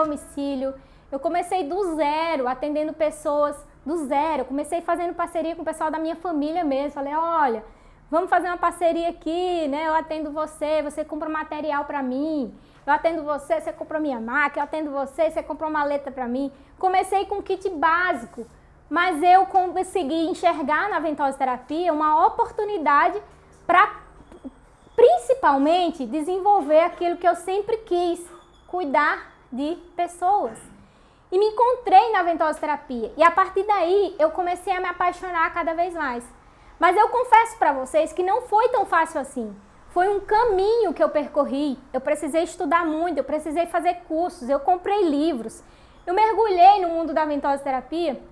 domicílio. Eu comecei do zero, atendendo pessoas do zero. Eu comecei fazendo parceria com o pessoal da minha família mesmo. Falei, olha, vamos fazer uma parceria aqui, né? Eu atendo você, você compra material para mim. Eu atendo você, você compra minha máquina. Eu atendo você, você compra uma maleta para mim. Comecei com um kit básico, mas eu consegui enxergar na Ventosa Terapia uma oportunidade para, principalmente, desenvolver aquilo que eu sempre quis, cuidar de pessoas. E me encontrei na Ventosa Terapia. E a partir daí, eu comecei a me apaixonar cada vez mais. Mas eu confesso para vocês que não foi tão fácil assim. Foi um caminho que eu percorri. Eu precisei estudar muito, eu precisei fazer cursos, eu comprei livros. Eu mergulhei no mundo da Ventosa Terapia.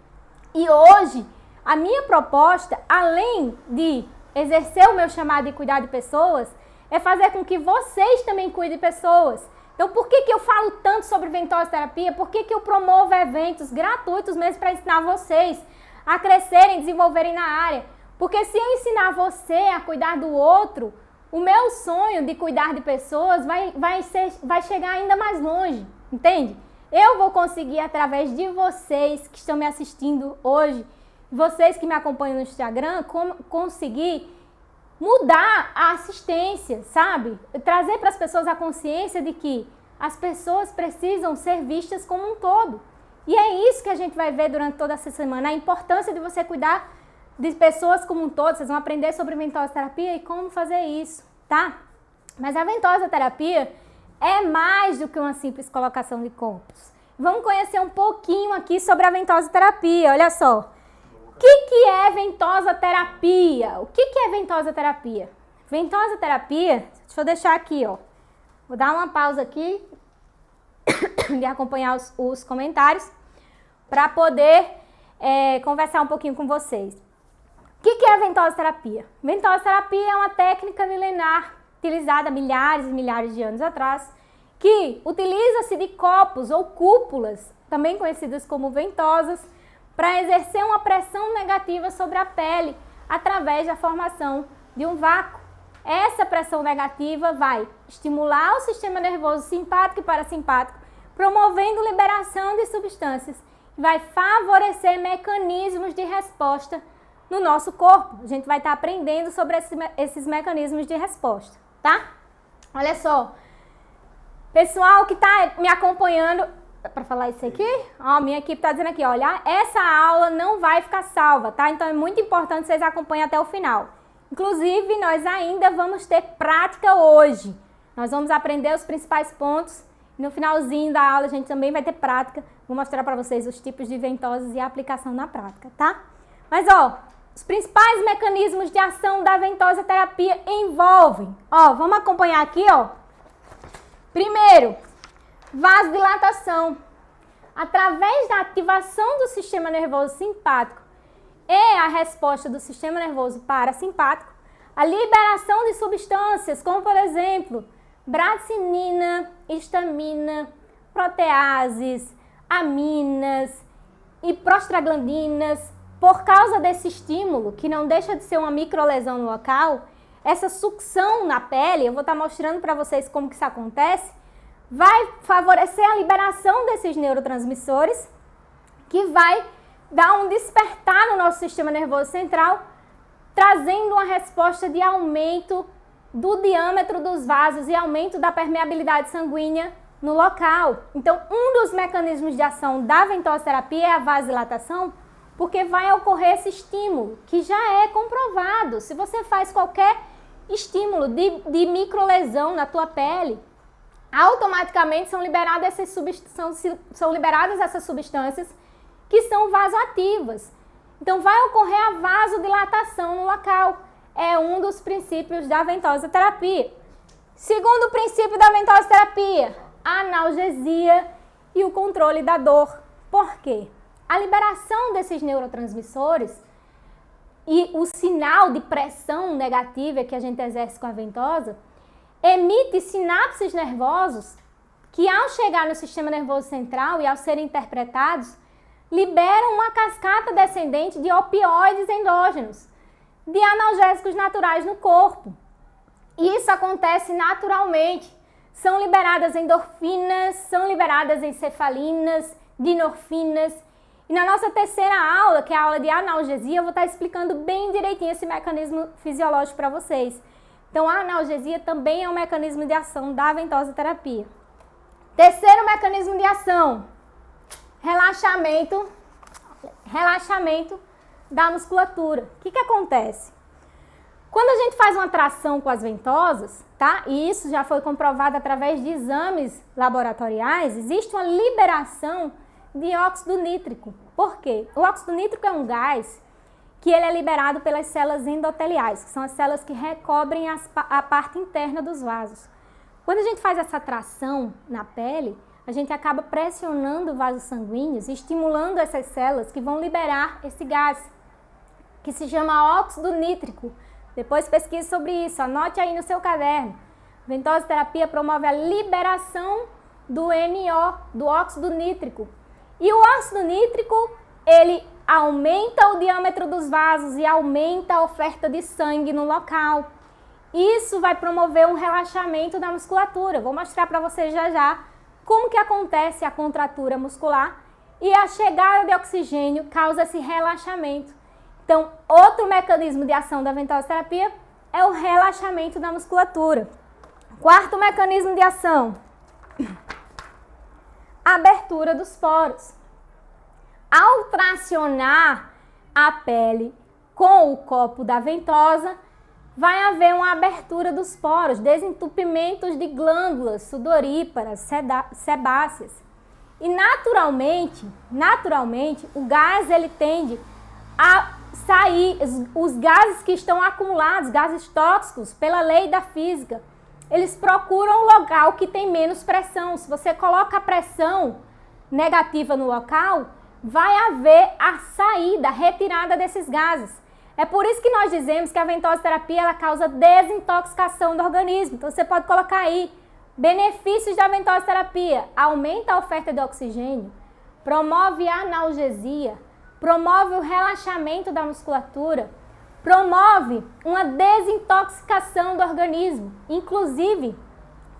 E hoje, a minha proposta, além de exercer o meu chamado de cuidar de pessoas, é fazer com que vocês também cuidem de pessoas. Então, por que eu falo tanto sobre Ventosa Terapia? Por que eu promovo eventos gratuitos mesmo para ensinar vocês a crescerem, desenvolverem na área? Porque se eu ensinar você a cuidar do outro, o meu sonho de cuidar de pessoas vai chegar ainda mais longe, entende? Eu vou conseguir, através de vocês que estão me assistindo hoje, vocês que me acompanham no Instagram, conseguir mudar a assistência, sabe? Trazer para as pessoas a consciência de que as pessoas precisam ser vistas como um todo. E é isso que a gente vai ver durante toda essa semana, a importância de você cuidar de pessoas como um todo. Vocês vão aprender sobre Ventosa Terapia e como fazer isso, tá? Mas a Ventosa Terapia é mais do que uma simples colocação de corpos. Vamos conhecer um pouquinho aqui sobre a Ventosa Terapia, olha só. O que é Ventosa Terapia? O que é Ventosa Terapia? Ventosa Terapia, deixa eu deixar aqui, ó. Vou dar uma pausa aqui de acompanhar os comentários para poder conversar um pouquinho com vocês. O que é a Ventosa Terapia? Ventosa Terapia é uma técnica milenar utilizada há milhares e milhares de anos atrás, que utiliza-se de copos ou cúpulas, também conhecidas como ventosas, para exercer uma pressão negativa sobre a pele através da formação de um vácuo. Essa pressão negativa vai estimular o sistema nervoso simpático e parasimpático, promovendo liberação de substâncias e vai favorecer mecanismos de resposta no nosso corpo. A gente vai estar aprendendo sobre esses mecanismos de resposta, tá? Olha só, pessoal que está me acompanhando, para falar isso aqui, ó, minha equipe está dizendo aqui, olha, essa aula não vai ficar salva, tá? Então é muito importante que vocês acompanhem até o final. Inclusive, nós ainda vamos ter prática hoje. Nós vamos aprender os principais pontos. No finalzinho da aula a gente também vai ter prática. Vou mostrar para vocês os tipos de ventosas e a aplicação na prática, tá? Mas, ó, os principais mecanismos de ação da Ventosa Terapia envolvem, ó, vamos acompanhar aqui, ó. Primeiro, vasodilatação. Através da ativação do sistema nervoso simpático e a resposta do sistema nervoso parasimpático, a liberação de substâncias como, por exemplo, bradicinina, histamina, proteases, aminas e prostaglandinas. Por causa desse estímulo, que não deixa de ser uma microlesão no local, essa sucção na pele, eu vou estar mostrando para vocês como que isso acontece, vai favorecer a liberação desses neurotransmissores, que vai dar um despertar no nosso sistema nervoso central, trazendo uma resposta de aumento do diâmetro dos vasos e aumento da permeabilidade sanguínea no local. Então, um dos mecanismos de ação da Ventosa Terapia é a vasodilatação, porque vai ocorrer esse estímulo, que já é comprovado. Se você faz qualquer estímulo de microlesão na tua pele, automaticamente são liberadas essas substâncias que são vasoativas. Então, vai ocorrer a vasodilatação no local. É um dos princípios da Ventosa Terapia. Segundo princípio da Ventosa Terapia, a analgesia e o controle da dor. Por quê? A liberação desses neurotransmissores e o sinal de pressão negativa que a gente exerce com a ventosa emite sinapses nervosos que, ao chegar no sistema nervoso central e ao serem interpretados, liberam uma cascata descendente de opioides endógenos, de analgésicos naturais no corpo. E isso acontece naturalmente. são liberadas endorfinas, são liberadas encefalinas, dinorfinas. E na nossa terceira aula, que é a aula de analgesia, eu vou estar explicando bem direitinho esse mecanismo fisiológico para vocês. Então, a analgesia também é um mecanismo de ação da ventosa-terapia. Terceiro mecanismo de ação, relaxamento da musculatura. O que acontece? Quando a gente faz uma tração com as ventosas, tá? E isso já foi comprovado através de exames laboratoriais, existe uma liberação de óxido nítrico. Por quê? O óxido nítrico é um gás que ele é liberado pelas células endoteliais, que são as células que recobrem a parte interna dos vasos. Quando a gente faz essa tração na pele, a gente acaba pressionando vasos sanguíneos e estimulando essas células que vão liberar esse gás, que se chama óxido nítrico. Depois pesquise sobre isso, anote aí no seu caderno. Ventosa-terapia promove a liberação do NO, do óxido nítrico. E o óxido nítrico, ele aumenta o diâmetro dos vasos e aumenta a oferta de sangue no local. Isso vai promover um relaxamento da musculatura. Vou mostrar para vocês já como que acontece a contratura muscular e a chegada de oxigênio causa esse relaxamento. Então, outro mecanismo de ação da ventosa-terapia é o relaxamento da musculatura. Quarto mecanismo de ação, abertura dos poros. Ao tracionar a pele com o copo da ventosa, vai haver uma abertura dos poros, desentupimentos de glândulas sudoríparas, sebáceas. E naturalmente, o gás ele tende a sair, os gases que estão acumulados, gases tóxicos, pela lei da física, eles procuram um local que tem menos pressão. Se você coloca a pressão negativa no local, vai haver a saída, a retirada desses gases. É por isso que nós dizemos que a ventosa-terapia ela causa desintoxicação do organismo. Então você pode colocar aí benefícios da ventosa-terapia: aumenta a oferta de oxigênio, promove a analgesia, promove o relaxamento da musculatura, promove uma desintoxicação do organismo. Inclusive,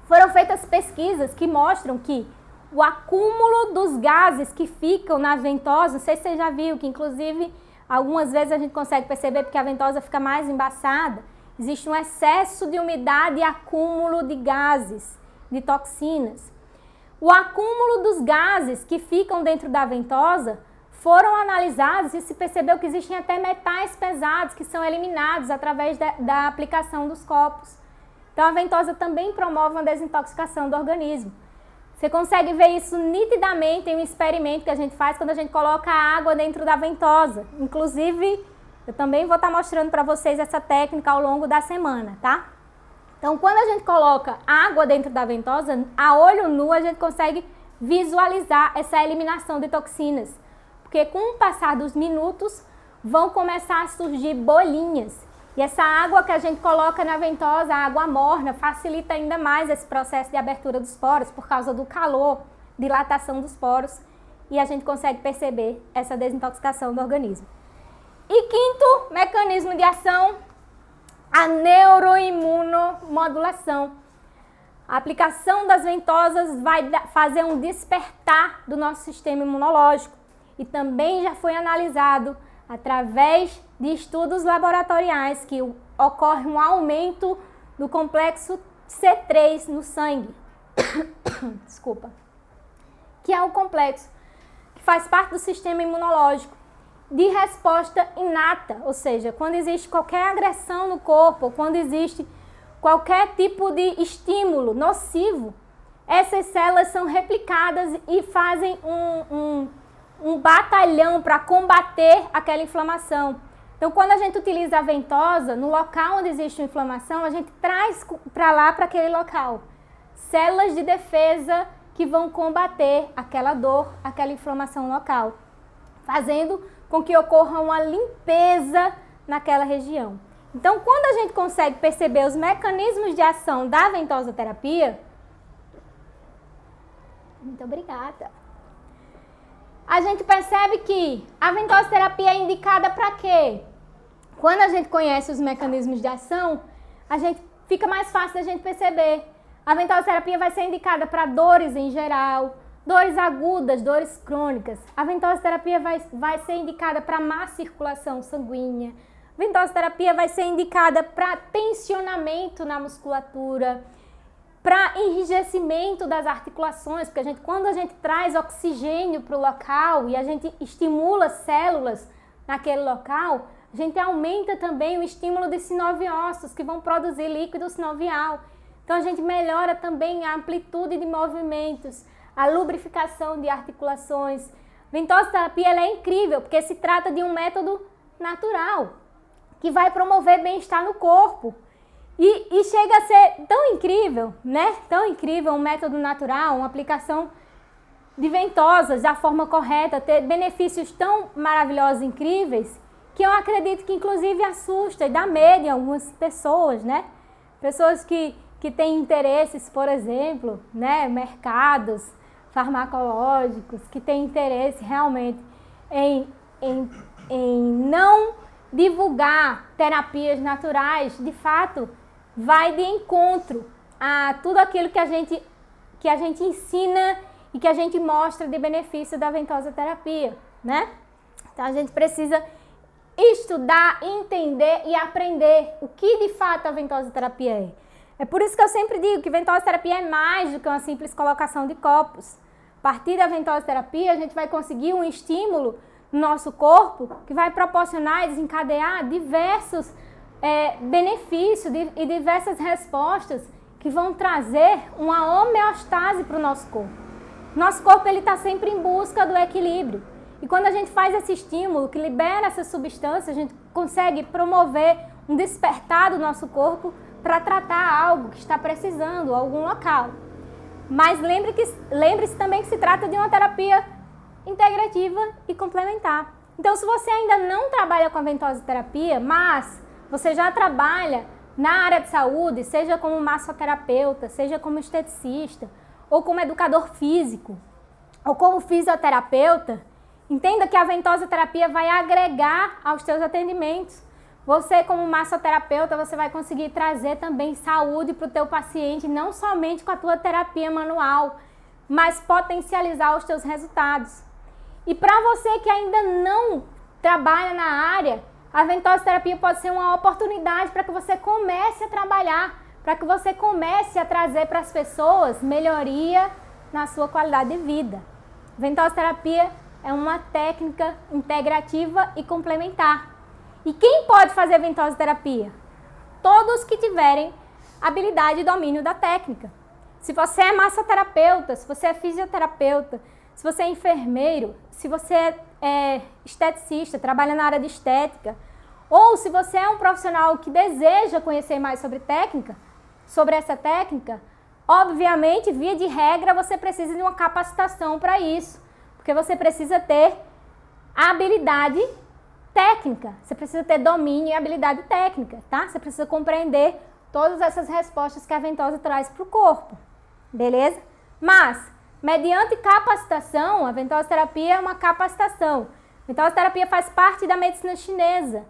foram feitas pesquisas que mostram que o acúmulo dos gases que ficam na ventosa, não sei se você já viu, que inclusive algumas vezes a gente consegue perceber porque a ventosa fica mais embaçada, existe um excesso de umidade e acúmulo de gases, de toxinas. O acúmulo dos gases que ficam dentro da ventosa foram analisados e se percebeu que existem até metais pesados que são eliminados através da aplicação dos copos. Então a ventosa também promove uma desintoxicação do organismo. Você consegue ver isso nitidamente em um experimento que a gente faz quando a gente coloca água dentro da ventosa. Inclusive, eu também vou estar mostrando para vocês essa técnica ao longo da semana, tá? Então, quando a gente coloca água dentro da ventosa, a olho nu a gente consegue visualizar essa eliminação de toxinas. Porque com o passar dos minutos, vão começar a surgir bolinhas. E essa água que a gente coloca na ventosa, a água morna, facilita ainda mais esse processo de abertura dos poros por causa do calor, dilatação dos poros. E a gente consegue perceber essa desintoxicação do organismo. E quinto mecanismo de ação, a neuroimunomodulação. A aplicação das ventosas vai fazer um despertar do nosso sistema imunológico. E também já foi analisado através de estudos laboratoriais que ocorre um aumento do complexo C3 no sangue. Desculpa. Que é o complexo que faz parte do sistema imunológico de resposta inata, ou seja, quando existe qualquer agressão no corpo, quando existe qualquer tipo de estímulo nocivo, essas células são replicadas e fazem um batalhão para combater aquela inflamação. Então, quando a gente utiliza a ventosa, no local onde existe uma inflamação, a gente traz para lá, para aquele local, células de defesa que vão combater aquela dor, aquela inflamação local, fazendo com que ocorra uma limpeza naquela região. Então, quando a gente consegue perceber os mecanismos de ação da ventosa-terapia, muito obrigada. A gente percebe que a ventosa-terapia é indicada para quê? Quando a gente conhece os mecanismos de ação, a gente fica mais fácil da gente perceber. A ventosa-terapia vai ser indicada para dores em geral, dores agudas, dores crônicas. A ventosa-terapia vai ser indicada para má circulação sanguínea. A ventosa-terapia vai ser indicada para tensionamento na musculatura, para enrijecimento das articulações, porque quando a gente traz oxigênio para o local e a gente estimula células naquele local, a gente aumenta também o estímulo de sinoviócitos, que vão produzir líquido sinovial. Então a gente melhora também a amplitude de movimentos, a lubrificação de articulações. Ventosa-terapia ela é incrível, porque se trata de um método natural, que vai promover bem-estar no corpo. E chega a ser tão incrível, né? Tão incrível um método natural, uma aplicação de ventosas da forma correta, ter benefícios tão maravilhosos e incríveis, que eu acredito que inclusive assusta e dá medo em algumas pessoas, né? Pessoas que têm interesses, por exemplo, né? Mercados farmacológicos, que têm interesse realmente em não divulgar terapias naturais, de fato, vai de encontro a tudo aquilo que a gente ensina e que a gente mostra de benefício da ventosa-terapia, né? Então a gente precisa estudar, entender e aprender o que de fato a ventosa-terapia é. É por isso que eu sempre digo que ventosa-terapia é mais do que uma simples colocação de copos. A partir da ventosa-terapia a gente vai conseguir um estímulo no nosso corpo que vai proporcionar e desencadear diversos benefícios e diversas respostas que vão trazer uma homeostase para o nosso corpo. Nosso corpo está sempre em busca do equilíbrio. E quando a gente faz esse estímulo, que libera essa substância, a gente consegue promover um despertar do nosso corpo para tratar algo que está precisando, algum local. Mas lembre-se também que se trata de uma terapia integrativa e complementar. Então, se você ainda não trabalha com a ventosa-terapia, mas você já trabalha na área de saúde, seja como massoterapeuta, seja como esteticista, ou como educador físico, ou como fisioterapeuta, entenda que a ventosa-terapia vai agregar aos seus atendimentos. Você, como massoterapeuta, você vai conseguir trazer também saúde para o teu paciente, não somente com a tua terapia manual, mas potencializar os teus resultados. E para você que ainda não trabalha na área, a ventosa-terapia pode ser uma oportunidade para que você comece a trabalhar, para que você comece a trazer para as pessoas melhoria na sua qualidade de vida. Ventosa-terapia é uma técnica integrativa e complementar. E quem pode fazer ventosa-terapia? Todos que tiverem habilidade e domínio da técnica. Se você é massoterapeuta, se você é fisioterapeuta, se você é enfermeiro, se você é esteticista, trabalha na área de estética, ou se você é um profissional que deseja conhecer mais sobre essa técnica, obviamente, via de regra, você precisa de uma capacitação para isso, porque você precisa ter habilidade técnica, você precisa ter domínio e habilidade técnica, tá? Você precisa compreender todas essas respostas que a ventosa traz para o corpo, beleza? Mas, mediante capacitação, a ventosa-terapia é uma capacitação. A ventosa-terapia faz parte da medicina chinesa,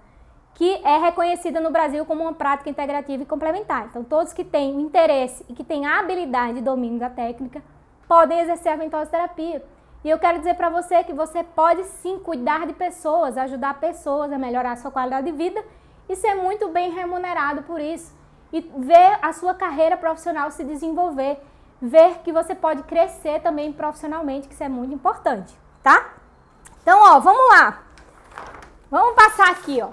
que é reconhecida no Brasil como uma prática integrativa e complementar. Então, todos que têm interesse e que têm a habilidade e domínio da técnica podem exercer a ventosa-terapia. E eu quero dizer para você que você pode sim cuidar de pessoas, ajudar pessoas a melhorar a sua qualidade de vida e ser muito bem remunerado por isso. E ver a sua carreira profissional se desenvolver, ver que você pode crescer também profissionalmente, que isso é muito importante, tá? Então, ó, vamos lá. Vamos passar aqui, ó.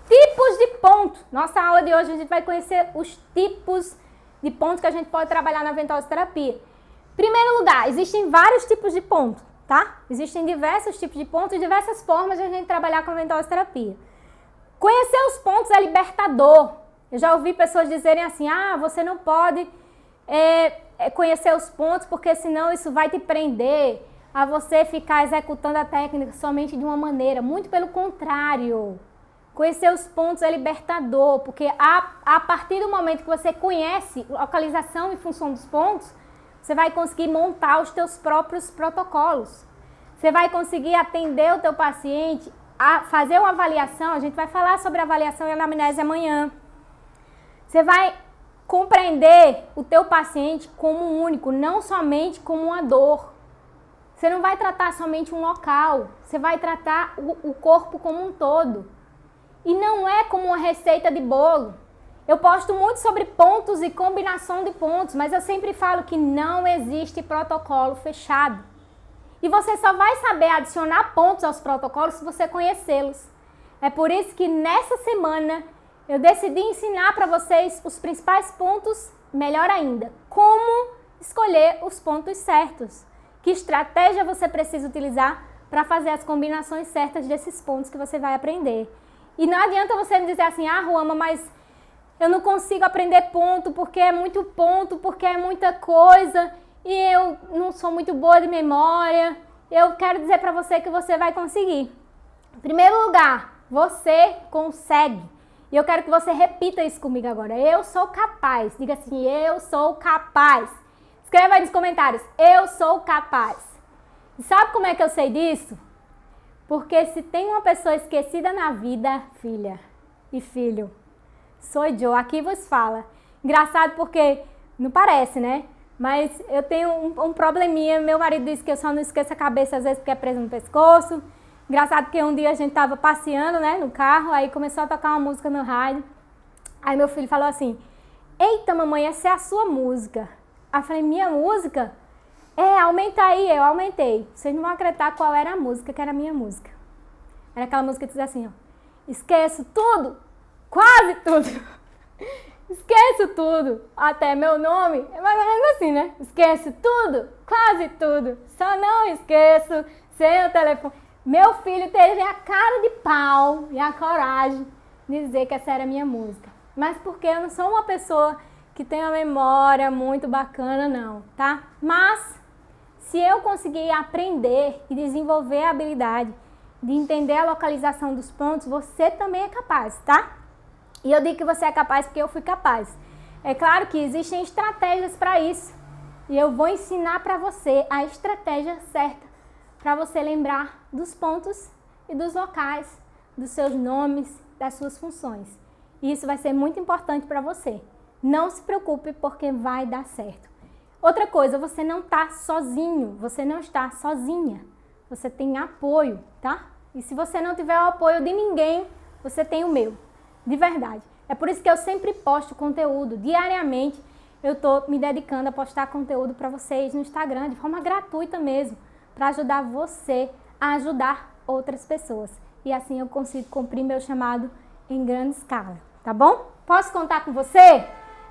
Tipos de ponto. Nossa aula de hoje a gente vai conhecer os tipos de pontos que a gente pode trabalhar na ventosa-terapia. Em primeiro lugar, existem vários tipos de ponto, tá? Existem diversos tipos de pontos e diversas formas de a gente trabalhar com a ventosa-terapia. Conhecer os pontos é libertador. Eu já ouvi pessoas dizerem assim, você não pode conhecer os pontos porque senão isso vai te prender a você ficar executando a técnica somente de uma maneira. Muito pelo contrário. Conhecer os pontos é libertador, porque a partir do momento que você conhece localização e função dos pontos, você vai conseguir montar os teus próprios protocolos. Você vai conseguir atender o teu paciente, a fazer uma avaliação. A gente vai falar sobre avaliação e anamnese amanhã. Você vai compreender o teu paciente como um único, não somente como uma dor. Você não vai tratar somente um local, você vai tratar o corpo como um todo. E não é como uma receita de bolo. Eu posto muito sobre pontos e combinação de pontos, mas eu sempre falo que não existe protocolo fechado. E você só vai saber adicionar pontos aos protocolos se você conhecê-los. É por isso que nessa semana eu decidi ensinar para vocês os principais pontos, melhor ainda, como escolher os pontos certos. Que estratégia você precisa utilizar para fazer as combinações certas desses pontos que você vai aprender. E não adianta você me dizer assim, Ruama, mas eu não consigo aprender ponto porque é muito ponto, porque é muita coisa e eu não sou muito boa de memória. Eu quero dizer para você que você vai conseguir. Em primeiro lugar, você consegue. E eu quero que você repita isso comigo agora. Eu sou capaz. Diga assim, eu sou capaz. Escreva aí nos comentários, eu sou capaz. E sabe como é que eu sei disso? Porque se tem uma pessoa esquecida na vida, filha e filho, sou eu, aqui vos fala. Engraçado porque, não parece, né? Mas eu tenho um probleminha, meu marido disse que eu só não esqueço a cabeça às vezes porque é preso no pescoço. Engraçado porque um dia a gente tava passeando, né, no carro, aí começou a tocar uma música no rádio. Aí meu filho falou assim, eita mamãe, essa é a sua música. Aí eu falei, minha música? Aumenta aí, eu aumentei. Vocês não vão acreditar qual era a música, que era a minha música. Era aquela música que dizia assim, ó. Esqueço tudo, quase tudo. Esqueço tudo, até meu nome. É mais ou menos assim, né? Esqueço tudo, quase tudo. Só não esqueço seu telefone. Meu filho teve a cara de pau e a coragem de dizer que essa era a minha música. Mas porque eu não sou uma pessoa que tem uma memória muito bacana, não, tá? Mas, se eu conseguir aprender e desenvolver a habilidade de entender a localização dos pontos, você também é capaz, tá? E eu digo que você é capaz porque eu fui capaz. É claro que existem estratégias para isso. E eu vou ensinar para você a estratégia certa para você lembrar dos pontos e dos locais, dos seus nomes, das suas funções. E isso vai ser muito importante para você. Não se preocupe porque vai dar certo. Outra coisa, você não está sozinho, você não está sozinha. Você tem apoio, tá? E se você não tiver o apoio de ninguém, você tem o meu. De verdade. É por isso que eu sempre posto conteúdo. Diariamente eu estou me dedicando a postar conteúdo para vocês no Instagram, de forma gratuita mesmo, para ajudar você a ajudar outras pessoas. E assim eu consigo cumprir meu chamado em grande escala, tá bom? Posso contar com você?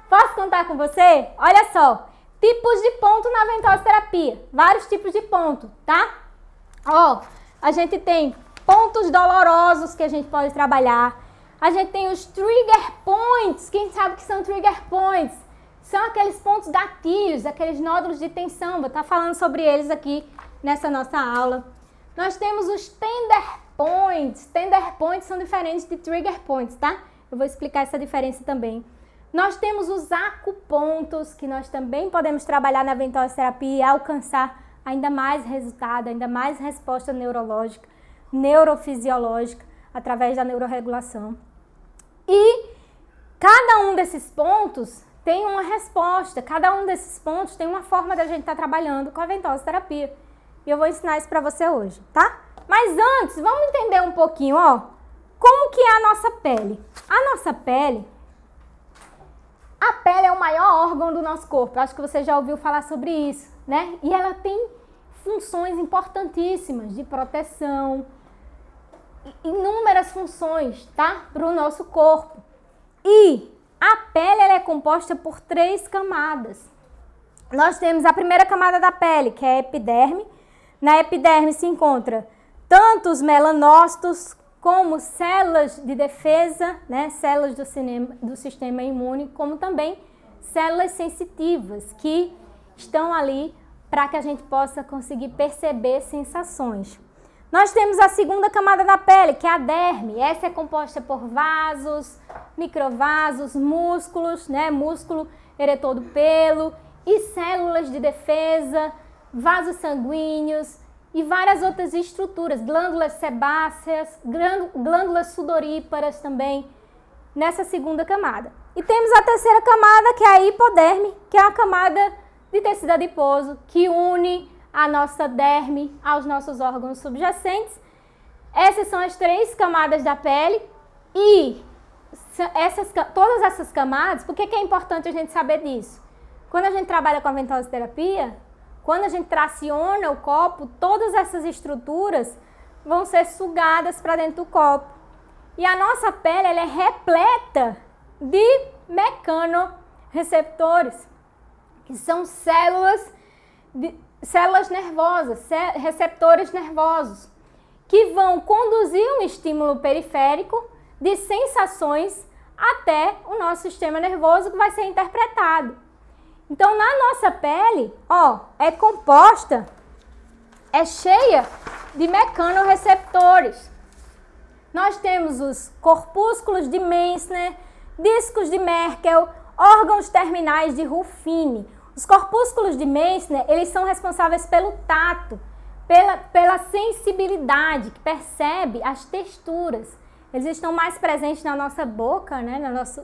Posso contar com você? Olha só, tipos de ponto na ventosa-terapia. Vários tipos de ponto, tá? Ó, a gente tem pontos dolorosos que a gente pode trabalhar. A gente tem os trigger points. Quem sabe o que são trigger points? São aqueles pontos gatilhos, aqueles nódulos de tensão. Vou estar falando sobre eles aqui nessa nossa aula. Nós temos os tender points. Tender points são diferentes de trigger points, tá? Eu vou explicar essa diferença também. Nós temos os acupontos, que nós também podemos trabalhar na ventosa-terapia e alcançar ainda mais resultado, ainda mais resposta neurológica, neurofisiológica, através da neuroregulação. E cada um desses pontos tem uma resposta, cada um desses pontos tem uma forma da gente estar trabalhando com a ventosa-terapia. E eu vou ensinar isso para você hoje, tá? Mas antes, vamos entender um pouquinho, ó, como que é a nossa pele. A nossa pele... A pele é o maior órgão do nosso corpo. Acho que você já ouviu falar sobre isso, né? E ela tem funções importantíssimas de proteção, inúmeras funções, tá? Para o nosso corpo. E a pele ela é composta por 3 camadas. Nós temos a primeira camada da pele, que é a epiderme. Na epiderme se encontra tanto os melanócitos como células de defesa, né, células do sistema imune, como também células sensitivas, que estão ali para que a gente possa conseguir perceber sensações. Nós temos a segunda camada da pele, que é a derme. Essa é composta por vasos, microvasos, músculos, né, músculo eretor do pelo, e células de defesa, vasos sanguíneos, e várias outras estruturas, glândulas sebáceas, glândulas sudoríparas também, nessa segunda camada. E temos a terceira camada, que é a hipoderme, que é a camada de tecido adiposo, que une a nossa derme aos nossos órgãos subjacentes. Essas são as 3 camadas da pele e todas essas camadas, por que é importante a gente saber disso? Quando a gente trabalha com a ventosoterapia, quando a gente traciona o copo, todas essas estruturas vão ser sugadas para dentro do copo. E a nossa pele ela é repleta de mecanorreceptores, que são células nervosas, receptores nervosos, que vão conduzir um estímulo periférico de sensações até o nosso sistema nervoso que vai ser interpretado. Então, na nossa pele, é composta, é cheia de mecanorreceptores. Nós temos os corpúsculos de Meissner, discos de Merkel, órgãos terminais de Ruffini. Os corpúsculos de Meissner, eles são responsáveis pelo tato, pela sensibilidade, que percebe as texturas. Eles estão mais presentes na nossa boca, né,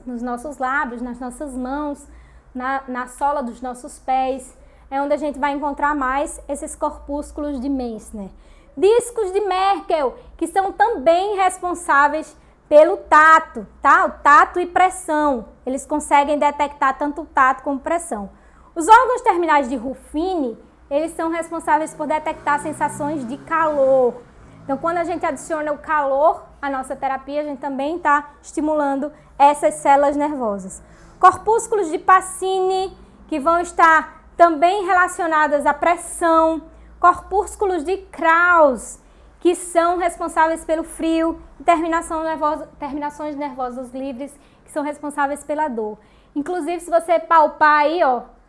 nos nossos lábios, nas nossas mãos, na sola dos nossos pés. É onde a gente vai encontrar mais esses corpúsculos de Meissner. Discos de Merkel, que são também responsáveis pelo tato, tá? O tato e pressão. Eles conseguem detectar tanto o tato como pressão. Os órgãos terminais de Ruffini, eles são responsáveis por detectar sensações de calor. Então, quando a gente adiciona o calor à nossa terapia, a gente também está estimulando essas células nervosas. Corpúsculos de Pacini, que vão estar também relacionadas à pressão. Corpúsculos de Krauss, que são responsáveis pelo frio. E terminações nervosas livres, que são responsáveis pela dor. Inclusive, se você palpar aí,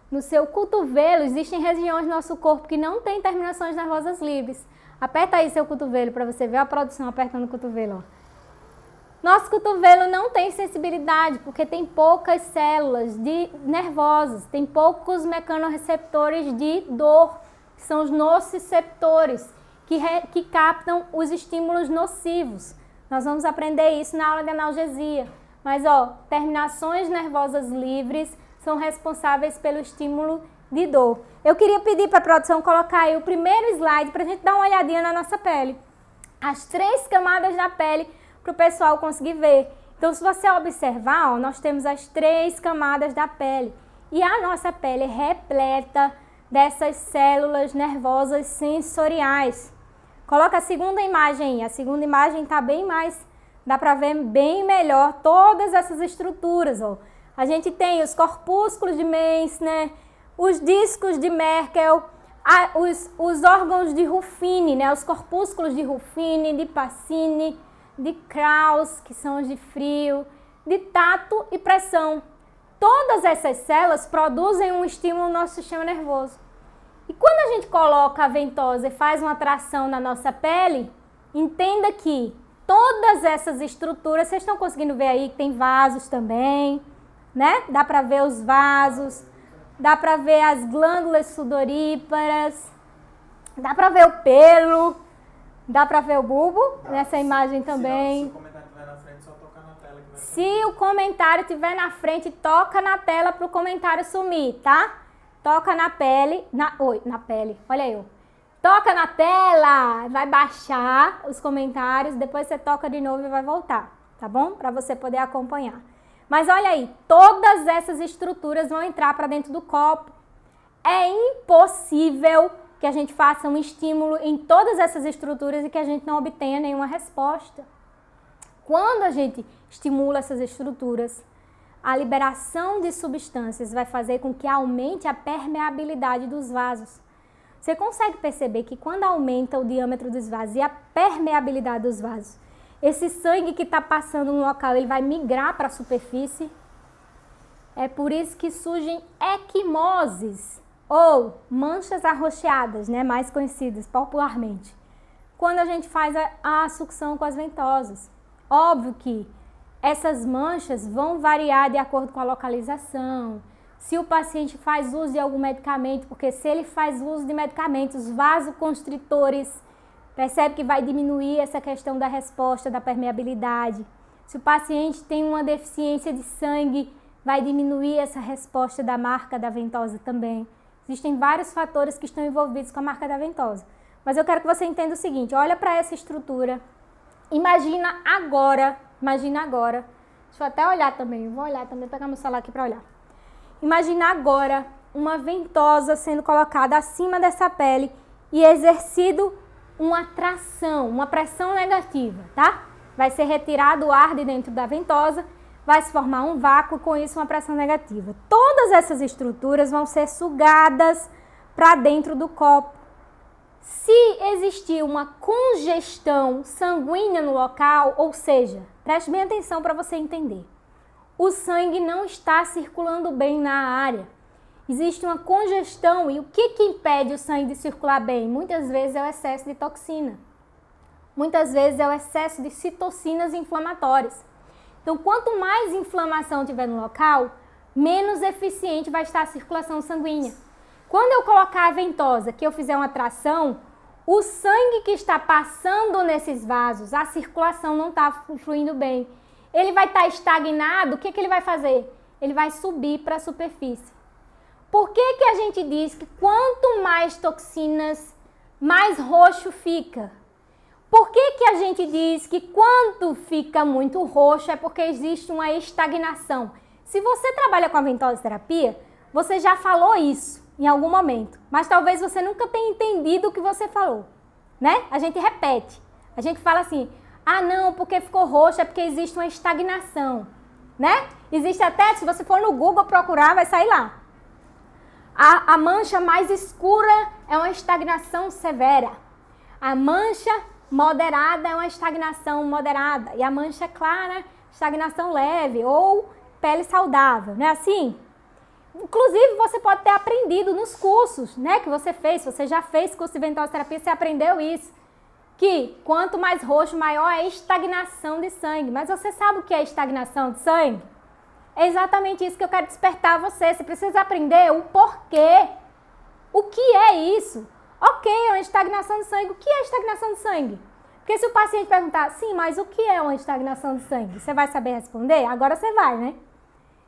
no seu cotovelo, existem regiões do nosso corpo que não tem terminações nervosas livres. Aperta aí seu cotovelo para você ver a produção apertando o cotovelo. Nosso cotovelo não tem sensibilidade porque tem poucas células nervosas, tem poucos mecanorreceptores de dor, que são os nociceptores, que captam os estímulos nocivos. Nós vamos aprender isso na aula de analgesia. Mas, terminações nervosas livres são responsáveis pelo estímulo de dor. Eu queria pedir para a produção colocar aí o primeiro slide para a gente dar uma olhadinha na nossa pele. As 3 camadas da pele para o pessoal conseguir ver. Então, se você observar, nós temos as 3 camadas da pele. E a nossa pele é repleta dessas células nervosas sensoriais. Coloca a segunda imagem aí. A segunda imagem está bem mais... Dá para ver bem melhor todas essas estruturas. A gente tem os corpúsculos de Meissner, os discos de Merkel, os órgãos de Ruffini, né? Os corpúsculos de Ruffini, de Pacini, de Krauss, que são os de frio, de tato e pressão. Todas essas células produzem um estímulo no nosso sistema nervoso. E quando a gente coloca a ventosa e faz uma tração na nossa pele, entenda que todas essas estruturas, vocês estão conseguindo ver aí que tem vasos também, né? Dá para ver os vasos, dá para ver as glândulas sudoríparas, dá para ver o pelo, dá para ver o bulbo nessa imagem também. Se o comentário estiver na frente, toca na tela para o comentário sumir, tá? Toca na pele, na pele, olha eu. Toca na tela, vai baixar os comentários, depois você toca de novo e vai voltar, tá bom? Para você poder acompanhar. Mas olha aí, todas essas estruturas vão entrar para dentro do copo. É impossível que a gente faça um estímulo em todas essas estruturas e que a gente não obtenha nenhuma resposta. Quando a gente estimula essas estruturas, a liberação de substâncias vai fazer com que aumente a permeabilidade dos vasos. Você consegue perceber que quando aumenta o diâmetro dos vasos e a permeabilidade dos vasos, esse sangue que está passando no local, ele vai migrar para a superfície? É por isso que surgem equimoses, ou manchas arroxeadas, né, mais conhecidas popularmente, quando a gente faz a sucção com as ventosas. Óbvio que essas manchas vão variar de acordo com a localização, se o paciente faz uso de algum medicamento, porque se ele faz uso de medicamentos vasoconstritores, percebe que vai diminuir essa questão da resposta, da permeabilidade. Se o paciente tem uma deficiência de sangue vai diminuir essa resposta da marca da ventosa também. Existem vários fatores que estão envolvidos com a marca da ventosa. Mas eu quero que você entenda o seguinte, olha para essa estrutura, imagina agora, deixa eu até olhar também, vou olhar também, pegar meu celular aqui para olhar. Imagina agora uma ventosa sendo colocada acima dessa pele e exercido uma tração, uma pressão negativa, tá? Vai ser retirado o ar de dentro da ventosa, vai se formar um vácuo, com isso uma pressão negativa. Todas essas estruturas vão ser sugadas para dentro do copo. Se existir uma congestão sanguínea no local, ou seja, preste bem atenção para você entender, o sangue não está circulando bem na área. Existe uma congestão e o que impede o sangue de circular bem? Muitas vezes é o excesso de toxina. Muitas vezes é o excesso de citocinas inflamatórias. Então, quanto mais inflamação tiver no local, menos eficiente vai estar a circulação sanguínea. Quando eu colocar a ventosa, que eu fizer uma tração, o sangue que está passando nesses vasos, a circulação não está fluindo bem. Ele vai estar estagnado, o que ele vai fazer? Ele vai subir para a superfície. Por que a gente diz que quanto mais toxinas, mais roxo fica? Por que a gente diz que quando fica muito roxo é porque existe uma estagnação? Se você trabalha com a ventosoterapia, você já falou isso em algum momento, mas talvez você nunca tenha entendido o que você falou, né? A gente repete, a gente fala assim, ah não, porque ficou roxo é porque existe uma estagnação, né? Existe até, se você for no Google procurar, vai sair lá. A mancha mais escura é uma estagnação severa. A mancha moderada é uma estagnação moderada. E a mancha clara, estagnação leve ou pele saudável, não é assim? Inclusive, você pode ter aprendido nos cursos, né, que você fez. Se você já fez curso de ventosoterapia, você aprendeu isso. Que quanto mais roxo, maior é a estagnação de sangue. Mas você sabe o que é estagnação de sangue? É exatamente isso que eu quero despertar você. Você precisa aprender o porquê. O que é isso? Ok, é uma estagnação de sangue. O que é estagnação de sangue? Porque se o paciente perguntar, sim, mas o que é uma estagnação de sangue? Você vai saber responder? Agora você vai, né?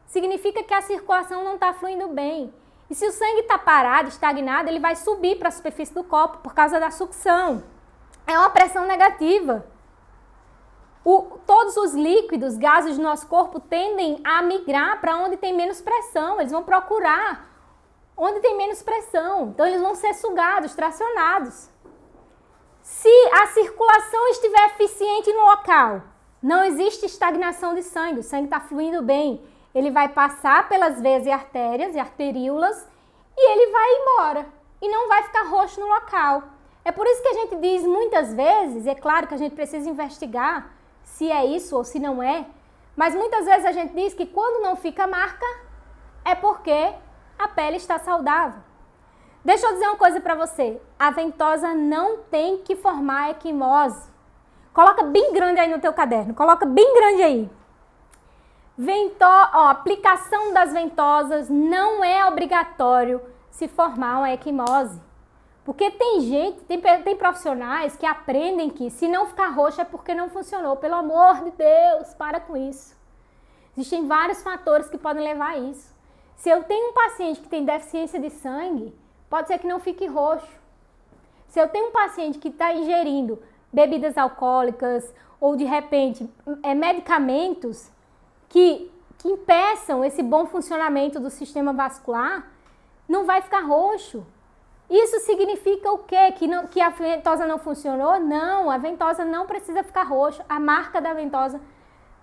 Significa que a circulação não está fluindo bem. E se o sangue está parado, estagnado, ele vai subir para a superfície do copo por causa da sucção. É uma pressão negativa. Todos os líquidos, gases do nosso corpo tendem a migrar para onde tem menos pressão. Eles vão procurar onde tem menos pressão. Então, eles vão ser sugados, tracionados. Se a circulação estiver eficiente no local, não existe estagnação de sangue, o sangue está fluindo bem. Ele vai passar pelas veias e artérias e arteríolas e ele vai embora. E não vai ficar roxo no local. É por isso que a gente diz muitas vezes, é claro que a gente precisa investigar se é isso ou se não é, mas muitas vezes a gente diz que quando não fica marca é porque a pele está saudável. Deixa eu dizer uma coisa para você, a ventosa não tem que formar equimose. Coloca bem grande aí no teu caderno, coloca bem grande aí. Aplicação das ventosas não é obrigatório se formar uma equimose. Porque tem gente, tem profissionais que aprendem que se não ficar roxo é porque não funcionou. Pelo amor de Deus, para com isso. Existem vários fatores que podem levar a isso. Se eu tenho um paciente que tem deficiência de sangue, pode ser que não fique roxo. Se eu tenho um paciente que está ingerindo bebidas alcoólicas ou de repente medicamentos que impeçam esse bom funcionamento do sistema vascular, não vai ficar roxo. Isso significa o quê? Que a ventosa não funcionou? Não, a ventosa não precisa ficar roxa. A marca da ventosa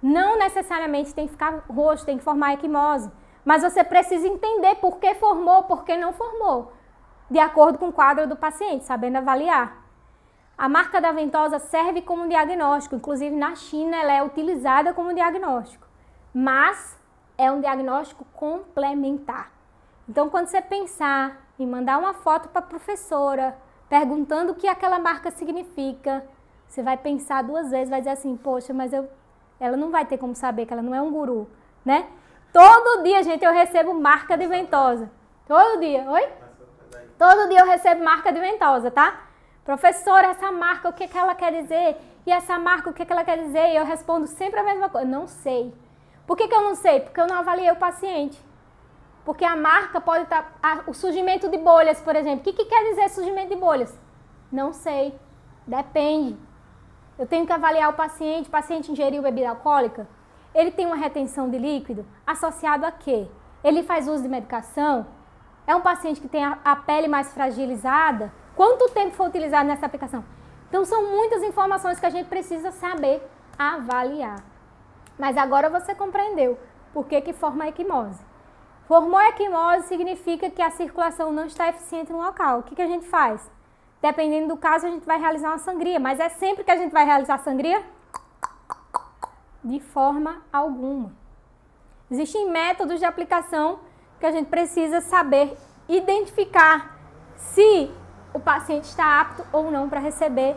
não necessariamente tem que ficar roxo, tem que formar equimose. Mas você precisa entender por que formou, por que não formou, de acordo com o quadro do paciente, sabendo avaliar. A marca da ventosa serve como diagnóstico, inclusive na China ela é utilizada como diagnóstico, mas é um diagnóstico complementar. Então, quando você pensar em mandar uma foto para a professora, perguntando o que aquela marca significa, você vai pensar duas vezes, vai dizer assim, poxa, mas ela não vai ter como saber que ela não é um guru, né? Todo dia, gente, eu recebo marca de ventosa. Todo dia, oi? Todo dia eu recebo marca de ventosa, tá? Professora, essa marca, o que ela quer dizer? E essa marca, o que ela quer dizer? E eu respondo sempre a mesma coisa, não sei. Por que eu não sei? Porque eu não avaliei o paciente. Porque a marca pode estar... o surgimento de bolhas, por exemplo. O que quer dizer surgimento de bolhas? Não sei. Depende. Eu tenho que avaliar o paciente ingeriu bebida alcoólica, ele tem uma retenção de líquido associado a quê? Ele faz uso de medicação? É um paciente que tem a pele mais fragilizada? Quanto tempo foi utilizado nessa aplicação? Então são muitas informações que a gente precisa saber avaliar. Mas agora você compreendeu por que forma a equimose. Formou a equimose significa que a circulação não está eficiente no local. O que a gente faz? Dependendo do caso, a gente vai realizar uma sangria. Mas é sempre que a gente vai realizar sangria? De forma alguma. Existem métodos de aplicação que a gente precisa saber identificar se o paciente está apto ou não para receber.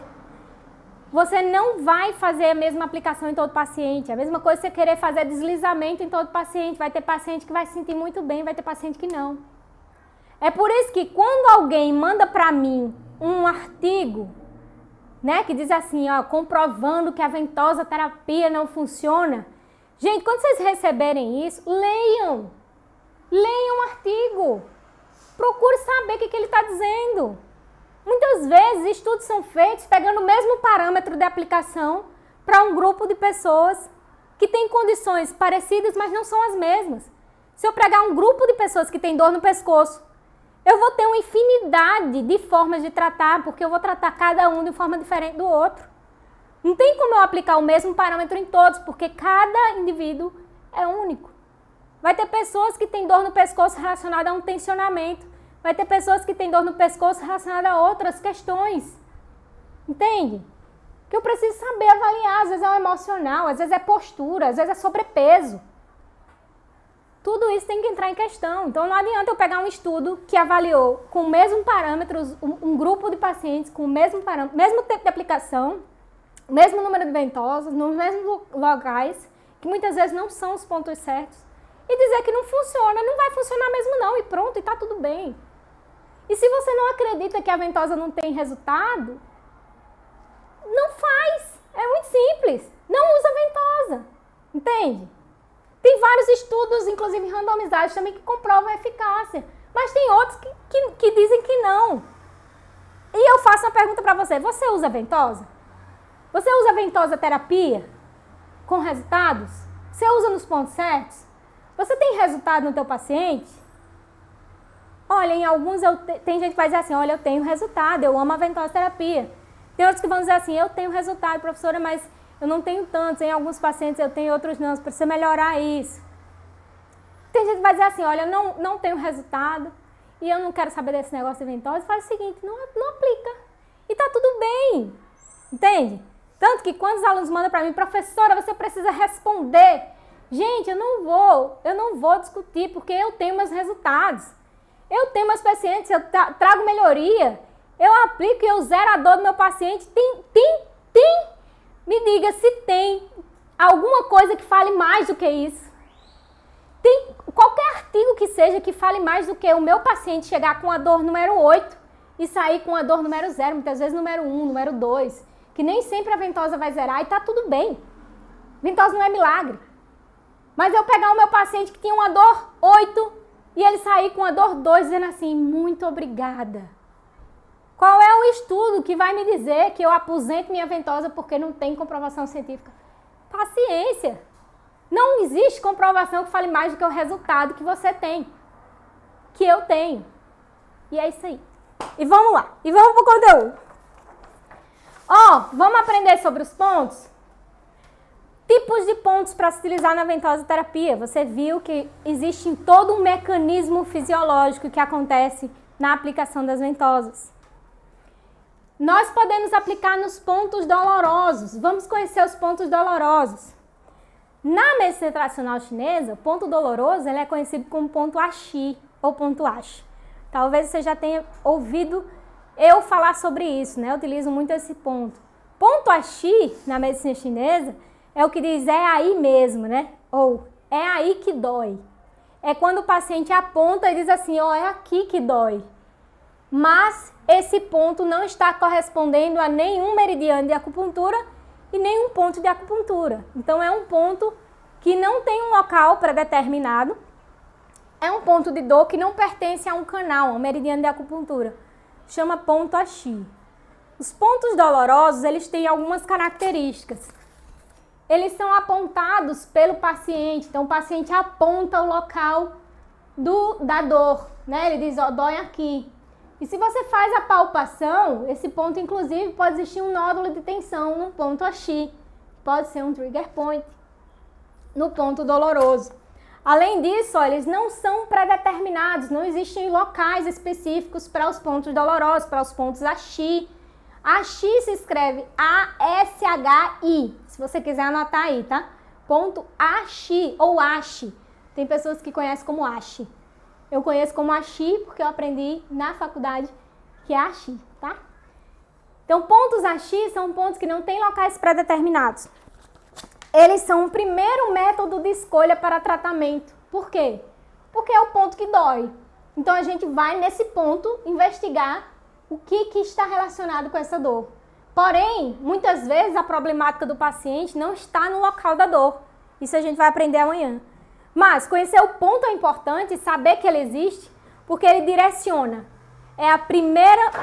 Você não vai fazer a mesma aplicação em todo paciente. A mesma coisa você querer fazer deslizamento em todo paciente. Vai ter paciente que vai se sentir muito bem, vai ter paciente que não. É por isso que quando alguém manda para mim um artigo, né, que diz assim, ó, comprovando que a ventosa terapia não funciona. Gente, quando vocês receberem isso, leiam. Leiam o artigo. Procure saber o que ele está dizendo. Muitas vezes, estudos são feitos pegando o mesmo parâmetro de aplicação para um grupo de pessoas que têm condições parecidas, mas não são as mesmas. Se eu pegar um grupo de pessoas que têm dor no pescoço, eu vou ter uma infinidade de formas de tratar, porque eu vou tratar cada um de forma diferente do outro. Não tem como eu aplicar o mesmo parâmetro em todos, porque cada indivíduo é único. Vai ter pessoas que têm dor no pescoço relacionada a um tensionamento. Vai ter pessoas que têm dor no pescoço relacionada a outras questões. Entende? Que eu preciso saber avaliar. Às vezes é o emocional, às vezes é postura, às vezes é sobrepeso. Tudo isso tem que entrar em questão. Então não adianta eu pegar um estudo que avaliou com o mesmo parâmetro, um grupo de pacientes com o mesmo parâmetro, mesmo tempo de aplicação, o mesmo número de ventosas, nos mesmos locais, que muitas vezes não são os pontos certos, e dizer que não funciona. Não vai funcionar mesmo não, e pronto, e tá tudo bem. E se você não acredita que a ventosa não tem resultado, não faz. É muito simples. Não usa ventosa. Entende? Tem vários estudos, inclusive randomizados também, que comprovam a eficácia. Mas tem outros que dizem que não. E eu faço uma pergunta para você. Você usa ventosa? Você usa ventosa terapia? Com resultados? Você usa nos pontos certos? Você tem resultado no teu paciente? Olha, em alguns tem gente que vai dizer assim, olha, eu tenho resultado, eu amo a ventosa terapia. Tem outros que vão dizer assim, eu tenho resultado, professora, mas eu não tenho tantos, em alguns pacientes eu tenho, outros não, precisa melhorar isso. Tem gente que vai dizer assim, olha, eu não tenho resultado e eu não quero saber desse negócio de ventosa. Faz o seguinte, não aplica. E tá tudo bem, entende? Tanto que quando os alunos mandam para mim, professora, você precisa responder. Gente, eu não vou discutir, porque eu tenho meus resultados. Eu tenho meus pacientes, eu trago melhoria, eu aplico e eu zero a dor do meu paciente. Me diga se tem alguma coisa que fale mais do que isso. Tem qualquer artigo que seja que fale mais do que o meu paciente chegar com a dor número 8 e sair com a dor número 0, muitas vezes número 1, número 2, que nem sempre a ventosa vai zerar e tá tudo bem. Ventosa não é milagre. Mas eu pegar o meu paciente que tinha uma dor 8 e ele sair com a dor 2 dizendo assim, muito obrigada. Qual é o estudo que vai me dizer que eu aposento minha ventosa porque não tem comprovação científica? Paciência. Não existe comprovação que fale mais do que o resultado que você tem. Que eu tenho. E é isso aí. E vamos lá. E vamos pro conteúdo. Vamos aprender sobre os pontos? Tipos de pontos para se utilizar na ventosa terapia. Você viu que existe todo um mecanismo fisiológico que acontece na aplicação das ventosas. Nós podemos aplicar nos pontos dolorosos. Vamos conhecer os pontos dolorosos. Na medicina tradicional chinesa, o ponto doloroso ele é conhecido como ponto Ashi ou ponto Ashi. Talvez você já tenha ouvido eu falar sobre isso, né? Eu utilizo muito esse ponto. Ponto Ashi, na medicina chinesa, é o que diz é aí mesmo, né? Ou é aí que dói. É quando o paciente aponta e diz assim, é aqui que dói. Mas esse ponto não está correspondendo a nenhum meridiano de acupuntura e nenhum ponto de acupuntura. Então é um ponto que não tem um local pré-determinado, é um ponto de dor que não pertence a um canal, a um meridiano de acupuntura. Chama ponto Axi. Os pontos dolorosos, eles têm algumas características. Eles são apontados pelo paciente, então o paciente aponta o local da dor, né? Ele diz, ó, dói aqui. E se você faz a palpação, esse ponto, inclusive, pode existir um nódulo de tensão no ponto Axi. Pode ser um trigger point no ponto doloroso. Além disso, ó, eles não são pré-determinados, não existem locais específicos para os pontos dolorosos, para os pontos Axi. Axi se escreve A-S-H-I, se você quiser anotar aí, tá? Ponto Axi ou Axi. Tem pessoas que conhecem como Axi. Eu conheço como Axi porque eu aprendi na faculdade que é Axi, tá? Então, pontos Axi são pontos que não têm locais pré-determinados. Eles são o primeiro método de escolha para tratamento. Por quê? Porque é o ponto que dói. Então, a gente vai nesse ponto investigar o que está relacionado com essa dor. Porém, muitas vezes a problemática do paciente não está no local da dor. Isso a gente vai aprender amanhã. Mas conhecer o ponto é importante, saber que ele existe, porque ele direciona. É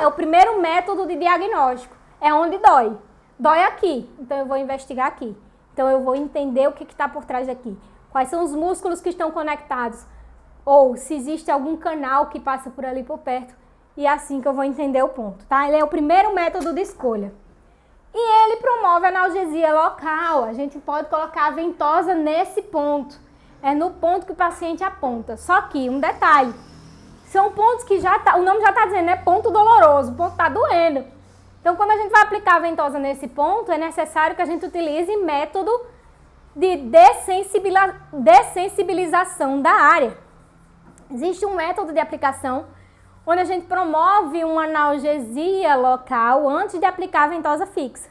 o primeiro método de diagnóstico. É onde dói. Dói aqui, então eu vou investigar aqui. Então eu vou entender o que está por trás daqui. Quais são os músculos que estão conectados. Ou se existe algum canal que passa por ali por perto. E é assim que eu vou entender o ponto, tá? Ele é o primeiro método de escolha. E ele promove analgesia local. A gente pode colocar a ventosa nesse ponto. É no ponto que o paciente aponta. Só que, um detalhe. São pontos que o nome já está dizendo, é ponto doloroso. O ponto está doendo. Então, quando a gente vai aplicar a ventosa nesse ponto, é necessário que a gente utilize método de dessensibilização da área. Existe um método de aplicação onde a gente promove uma analgesia local antes de aplicar a ventosa fixa.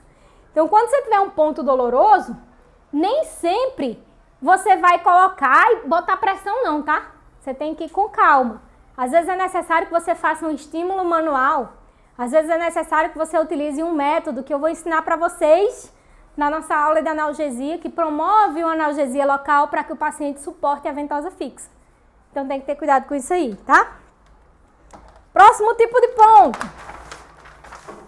Então, quando você tiver um ponto doloroso, nem sempre você vai colocar e botar pressão não, tá? Você tem que ir com calma. Às vezes é necessário que você faça um estímulo manual. Às vezes é necessário que você utilize um método que eu vou ensinar para vocês na nossa aula de analgesia, que promove uma analgesia local para que o paciente suporte a ventosa fixa. Então, tem que ter cuidado com isso aí, tá? Próximo tipo de ponto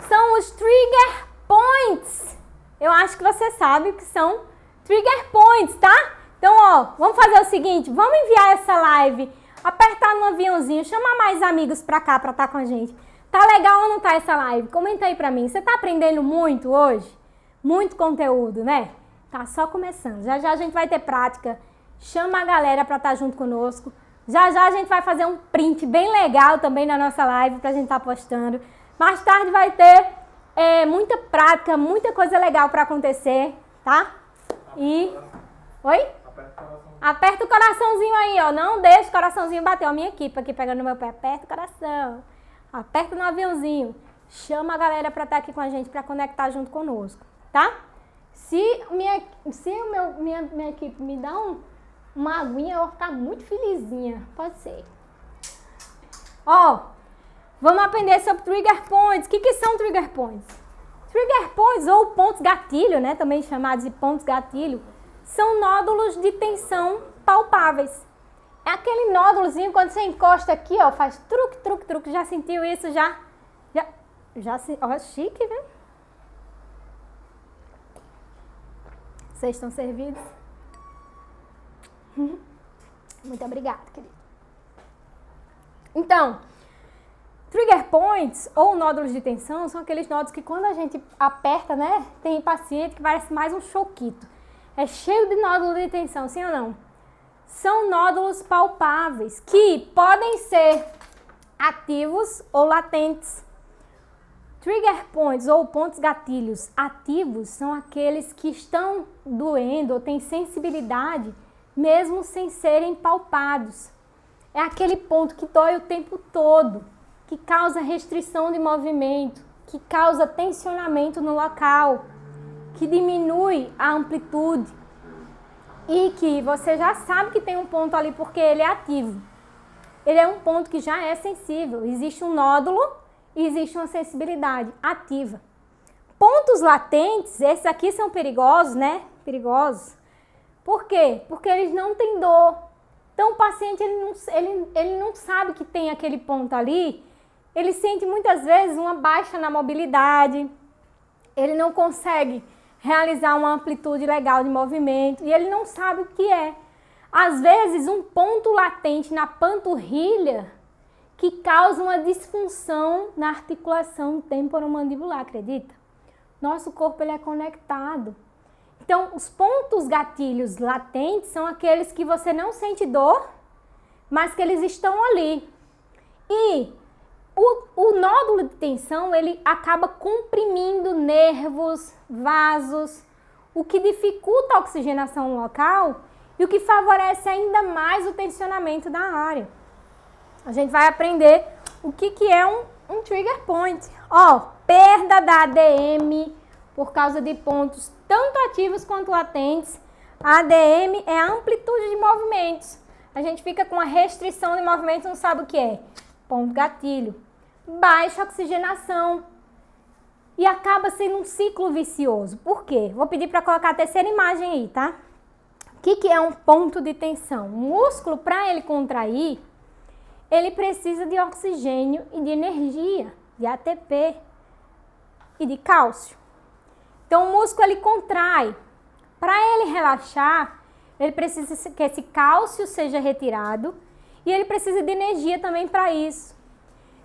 são os trigger points. Eu acho que você sabe o que são trigger points, tá? Então, ó, vamos fazer o seguinte, vamos enviar essa live, apertar no aviãozinho, chamar mais amigos pra cá pra estar com a gente. Tá legal ou não tá essa live? Comenta aí pra mim. Você tá aprendendo muito hoje? Muito conteúdo, né? Tá só começando. Já já a gente vai ter prática. Chama a galera pra estar junto conosco. Já já a gente vai fazer um print bem legal também na nossa live pra gente estar postando. Mais tarde vai ter muita prática, muita coisa legal pra acontecer, tá? E... Oi? Aperta o coraçãozinho aí, ó. Não deixa o coraçãozinho bater. Ó, minha equipe aqui pegando no meu pé. Aperta o coração. Aperta no aviãozinho. Chama a galera pra estar aqui com a gente, pra conectar junto conosco, tá? Se minha equipe me dá uma aguinha, eu vou ficar muito felizinha. Pode ser. Ó, vamos aprender sobre trigger points. O que são trigger points? Trigger points, ou pontos gatilho, né? Também chamados de pontos gatilho, são nódulos de tensão palpáveis. É aquele nódulozinho, quando você encosta aqui, ó, faz truque, truque, truque. Já sentiu isso? Ó, chique, né? Vocês estão servidos? Muito obrigada, querido. Então, trigger points, ou nódulos de tensão, são aqueles nódulos que quando a gente aperta, né? Tem paciente que parece mais um choquito. É cheio de nódulos de tensão, sim ou não? São nódulos palpáveis, que podem ser ativos ou latentes. Trigger points, ou pontos gatilhos ativos, são aqueles que estão doendo ou têm sensibilidade, mesmo sem serem palpados. É aquele ponto que dói o tempo todo, que causa restrição de movimento, que causa tensionamento no local, que diminui a amplitude e que você já sabe que tem um ponto ali porque ele é ativo. Ele é um ponto que já é sensível. Existe um nódulo e existe uma sensibilidade ativa. Pontos latentes, esses aqui são perigosos, né? Perigosos. Por quê? Porque eles não têm dor. Então o paciente ele não sabe que tem aquele ponto ali, ele sente muitas vezes uma baixa na mobilidade, ele não consegue realizar uma amplitude legal de movimento e ele não sabe o que é. Às vezes um ponto latente na panturrilha que causa uma disfunção na articulação temporomandibular, acredita? Nosso corpo ele é conectado. Então, os pontos gatilhos latentes são aqueles que você não sente dor, mas que eles estão ali. E o nódulo de tensão, ele acaba comprimindo nervos, vasos, o que dificulta a oxigenação local e o que favorece ainda mais o tensionamento da área. A gente vai aprender o que é um trigger point. Ó, perda da ADM por causa de pontos tanto ativos quanto latentes. A ADM é a amplitude de movimentos. A gente fica com a restrição de movimentos, não sabe o que é. Ponto gatilho. Baixa oxigenação. E acaba sendo um ciclo vicioso. Por quê? Vou pedir para colocar a terceira imagem aí, tá? O que é um ponto de tensão? O músculo, para ele contrair, ele precisa de oxigênio e de energia, de ATP e de cálcio. Então, o músculo ele contrai. Para ele relaxar, ele precisa que esse cálcio seja retirado e ele precisa de energia também para isso.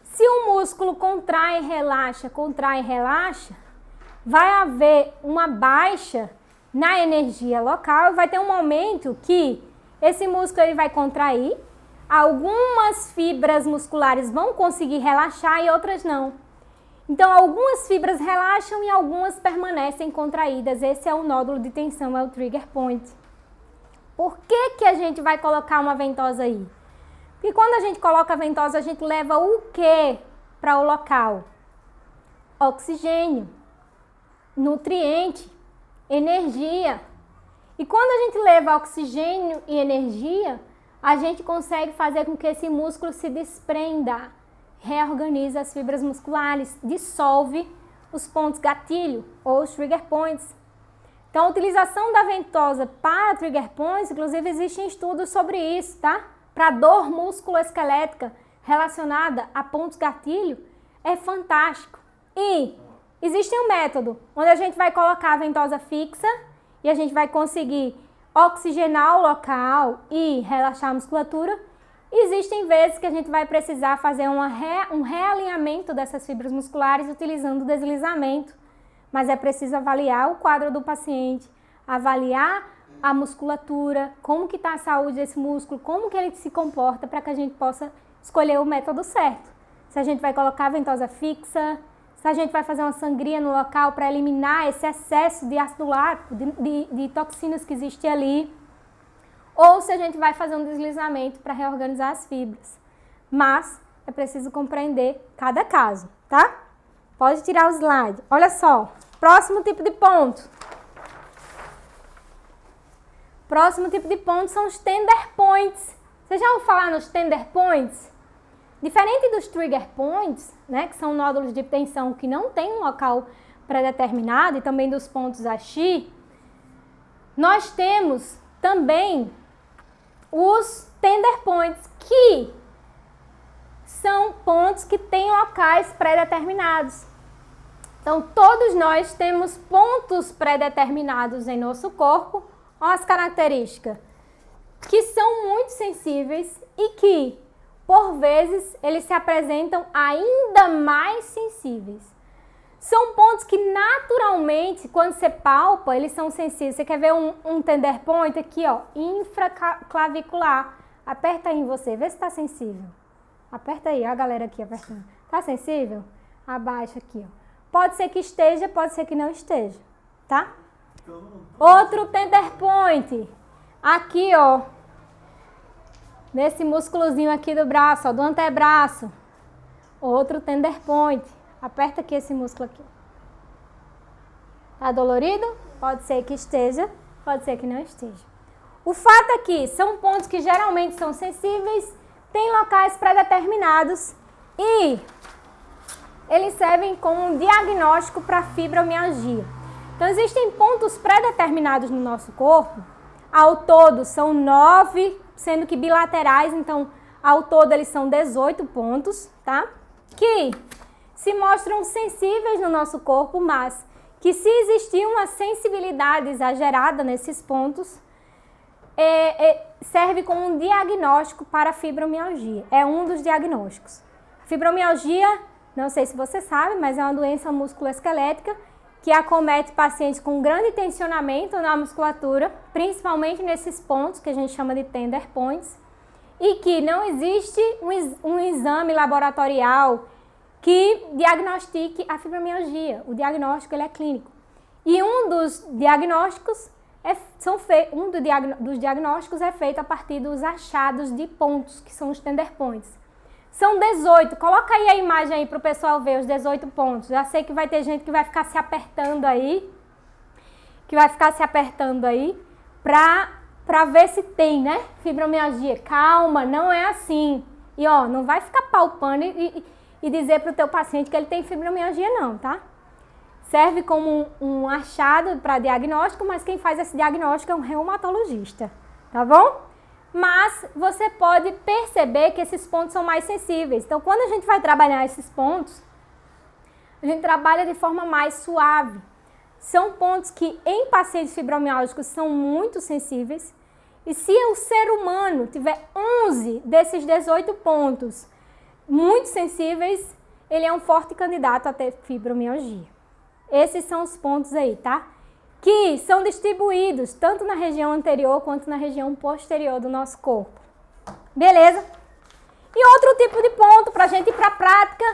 Se o músculo contrai e relaxa, vai haver uma baixa na energia local e vai ter um momento que esse músculo ele vai contrair, algumas fibras musculares vão conseguir relaxar e outras não. Então, algumas fibras relaxam e algumas permanecem contraídas. Esse é o nódulo de tensão, é o trigger point. Por que a gente vai colocar uma ventosa aí? Porque quando a gente coloca a ventosa, a gente leva o que para o local? Oxigênio, nutriente, energia. E quando a gente leva oxigênio e energia, a gente consegue fazer com que esse músculo se desprenda, reorganiza as fibras musculares, dissolve os pontos gatilho ou os trigger points. Então, a utilização da ventosa para trigger points, inclusive existem estudos sobre isso, tá? Para dor musculoesquelética relacionada a pontos gatilho, é fantástico. E existe um método onde a gente vai colocar a ventosa fixa e a gente vai conseguir oxigenar o local e relaxar a musculatura. Existem vezes que a gente vai precisar fazer um realinhamento dessas fibras musculares utilizando o deslizamento, mas é preciso avaliar o quadro do paciente, avaliar a musculatura, como que está a saúde desse músculo, como que ele se comporta para que a gente possa escolher o método certo. Se a gente vai colocar a ventosa fixa, se a gente vai fazer uma sangria no local para eliminar esse excesso de ácido lático, de toxinas que existe ali, ou se a gente vai fazer um deslizamento para reorganizar as fibras. Mas é preciso compreender cada caso, tá? Pode tirar o slide. Olha só, próximo tipo de ponto. Próximo tipo de ponto são os tender points. Vocês já ouviram falar nos tender points? Diferente dos trigger points, né, que são nódulos de tensão que não tem um local pré-determinado, e também dos pontos AX, nós temos também os tender points, que são pontos que têm locais pré-determinados. Então, todos nós temos pontos pré-determinados em nosso corpo. Olha as características, que são muito sensíveis e que, por vezes, eles se apresentam ainda mais sensíveis. São pontos que, naturalmente, quando você palpa, eles são sensíveis. Você quer ver um tender point aqui, ó, infraclavicular. Aperta aí em você, vê se está sensível. Aperta aí, a galera aqui apertando. Tá sensível? Abaixa aqui, ó. Pode ser que esteja, pode ser que não esteja, tá? Outro tender point, aqui, ó, nesse músculozinho aqui do braço, ó, do antebraço. Outro tender point. Aperta aqui esse músculo aqui. Tá dolorido? Pode ser que esteja, pode ser que não esteja. O fato é que são pontos que geralmente são sensíveis, têm locais pré-determinados e eles servem como um diagnóstico para fibromialgia. Então, existem pontos pré-determinados no nosso corpo Ao todo são 9, sendo que bilaterais, então ao todo eles são 18 pontos, tá? Que se mostram sensíveis no nosso corpo, mas que se existir uma sensibilidade exagerada nesses pontos, serve como um diagnóstico para a fibromialgia. É um dos diagnósticos. Fibromialgia, não sei se você sabe, mas é uma doença musculoesquelética que acomete pacientes com grande tensionamento na musculatura, principalmente nesses pontos que a gente chama de tender points, e que não existe um exame laboratorial que diagnostique a fibromialgia. O diagnóstico ele é clínico. E um dos diagnósticos dos diagnósticos é feito a partir dos achados de pontos, que são os tender points. São 18. Coloca aí a imagem aí para o pessoal ver os 18 pontos. Já sei que vai ter gente que vai ficar se apertando aí. Para ver se tem, né? Fibromialgia. Calma, não é assim. E ó, não vai ficar palpando e dizer para o teu paciente que ele tem fibromialgia não, tá? Serve como um achado para diagnóstico, mas quem faz esse diagnóstico é um reumatologista, tá bom? Mas você pode perceber que esses pontos são mais sensíveis. Então, quando a gente vai trabalhar esses pontos, a gente trabalha de forma mais suave. São pontos que em pacientes fibromialgicos são muito sensíveis. E se o ser humano tiver 11 desses 18 pontos muito sensíveis, ele é um forte candidato a ter fibromialgia. Esses são os pontos aí, tá? Que são distribuídos tanto na região anterior quanto na região posterior do nosso corpo. Beleza? E outro tipo de ponto para a gente ir para a prática,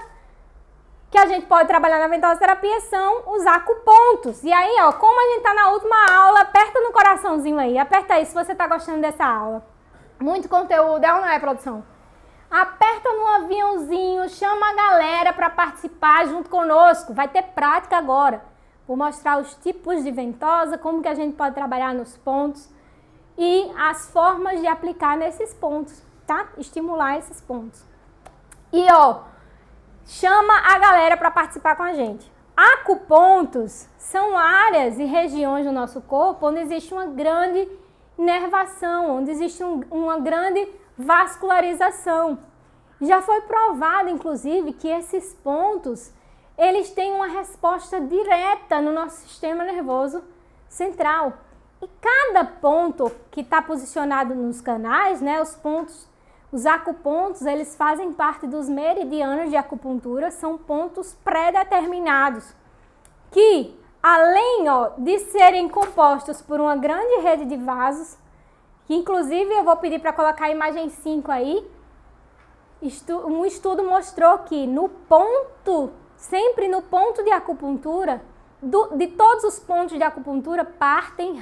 que a gente pode trabalhar na ventosoterapia, são os acupontos. E aí, ó, como a gente tá na última aula, aperta no coraçãozinho aí, aperta aí se você tá gostando dessa aula. Muito conteúdo, é ou não é, produção? Aperta no aviãozinho, chama a galera para participar junto conosco. Vai ter prática agora. Vou mostrar os tipos de ventosa, como que a gente pode trabalhar nos pontos e as formas de aplicar nesses pontos, tá? Estimular esses pontos. E ó, chama a galera para participar com a gente. Acupontos são áreas e regiões do nosso corpo onde existe uma grande inervação, onde existe uma grande vascularização. Já foi provado, inclusive, que esses pontos eles têm uma resposta direta no nosso sistema nervoso central. E cada ponto que está posicionado nos canais, né, os acupontos, eles fazem parte dos meridianos de acupuntura, são pontos pré-determinados, que além de serem compostos por uma grande rede de vasos, que inclusive eu vou pedir para colocar a imagem 5 aí, um estudo mostrou que sempre no ponto de acupuntura, de todos os pontos de acupuntura, partem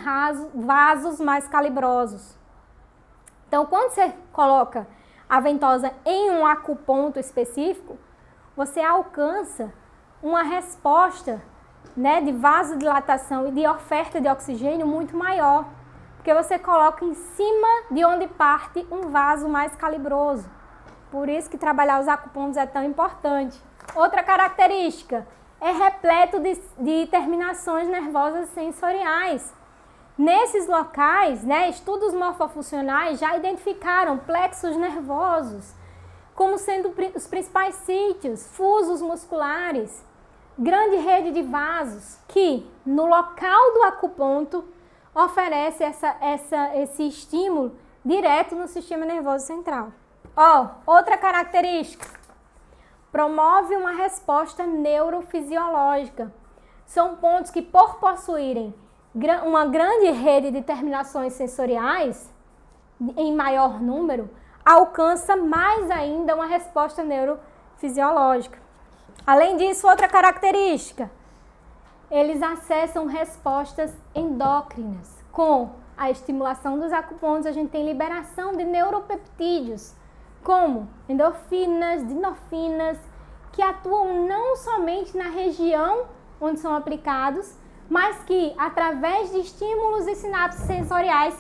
vasos mais calibrosos. Então, quando você coloca a ventosa em um acuponto específico, você alcança uma resposta, né, de vasodilatação e de oferta de oxigênio muito maior, porque você coloca em cima de onde parte um vaso mais calibroso. Por isso que trabalhar os acupontos é tão importante. Outra característica, é repleto de terminações nervosas sensoriais. Nesses locais, né, estudos morfofuncionais já identificaram plexos nervosos como sendo os principais sítios, fusos musculares, grande rede de vasos que no local do acuponto oferece esse estímulo direto no sistema nervoso central. Outra característica, promove uma resposta neurofisiológica. São pontos que, por possuírem uma grande rede de terminações sensoriais, em maior número, alcança mais ainda uma resposta neurofisiológica. Além disso, outra característica, eles acessam respostas endócrinas. Com a estimulação dos acupontos, a gente tem liberação de neuropeptídeos, como endorfinas, dinorfinas, que atuam não somente na região onde são aplicados, mas que, através de estímulos e sinapses sensoriais,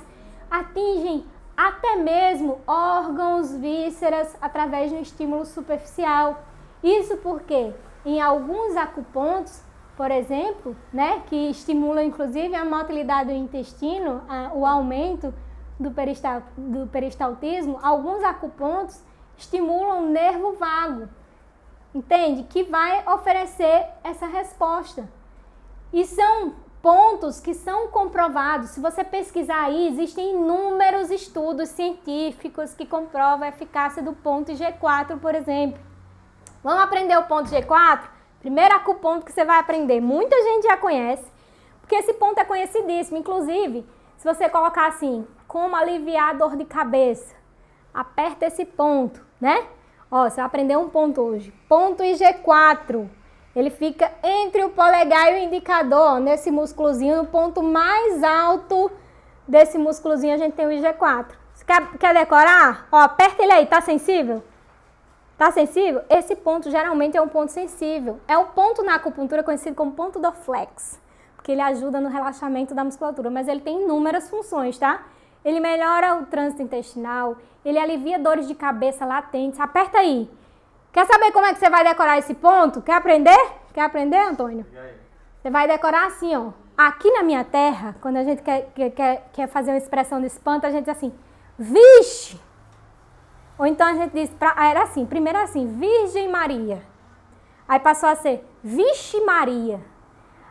atingem até mesmo órgãos, vísceras, através de um estímulo superficial. Isso porque, em alguns acupontos, por exemplo, né, que estimulam inclusive a motilidade do intestino, o aumento do peristaltismo, alguns acupontos estimulam o nervo vago, entende? Que vai oferecer essa resposta. E são pontos que são comprovados. Se você pesquisar aí, existem inúmeros estudos científicos que comprovam a eficácia do ponto G4, por exemplo. Vamos aprender o ponto G4? Primeiro acuponto que você vai aprender. Muita gente já conhece, porque esse ponto é conhecidíssimo. Inclusive, se você colocar assim, como aliviar a dor de cabeça, aperta esse ponto, né? Ó, você vai aprender um ponto hoje. Ponto IG4. Ele fica entre o polegar e o indicador, nesse músculozinho, no ponto mais alto desse músculozinho a gente tem o IG4. Você quer decorar? Ó, aperta ele aí, tá sensível? Tá sensível? Esse ponto geralmente é um ponto sensível. É um ponto na acupuntura conhecido como ponto Dorflex, porque ele ajuda no relaxamento da musculatura, mas ele tem inúmeras funções, tá? Ele melhora o trânsito intestinal, ele alivia dores de cabeça latentes. Aperta aí. Quer saber como é que você vai decorar esse ponto? Quer aprender? Quer aprender, Antônio? Você vai decorar assim, ó. Aqui na minha terra, quando a gente quer fazer uma expressão de espanto, a gente diz assim, vixe! Ou então a gente diz, era assim, primeiro assim, Virgem Maria. Aí passou a ser, Vixe Maria.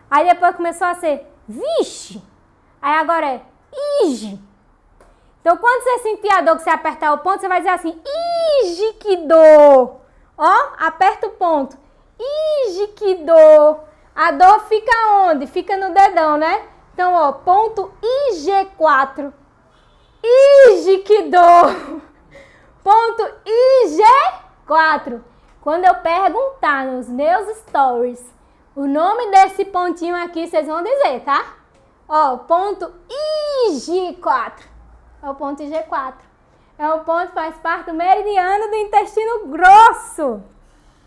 Aí depois começou a ser, Vixe. Aí agora é, Ige. Então quando você sentir a dor que você apertar o ponto, você vai dizer assim, Ige que dor. Ó, aperta o ponto. Ige, que dor. A dor fica onde? Fica no dedão, né? Então, ó, ponto IG4. Ige, que dor. Ponto IG4. Quando eu perguntar nos meus stories o nome desse pontinho aqui, vocês vão dizer, tá? Ó, ponto IG4. É o ponto IG4. É um ponto que faz parte do meridiano do intestino grosso.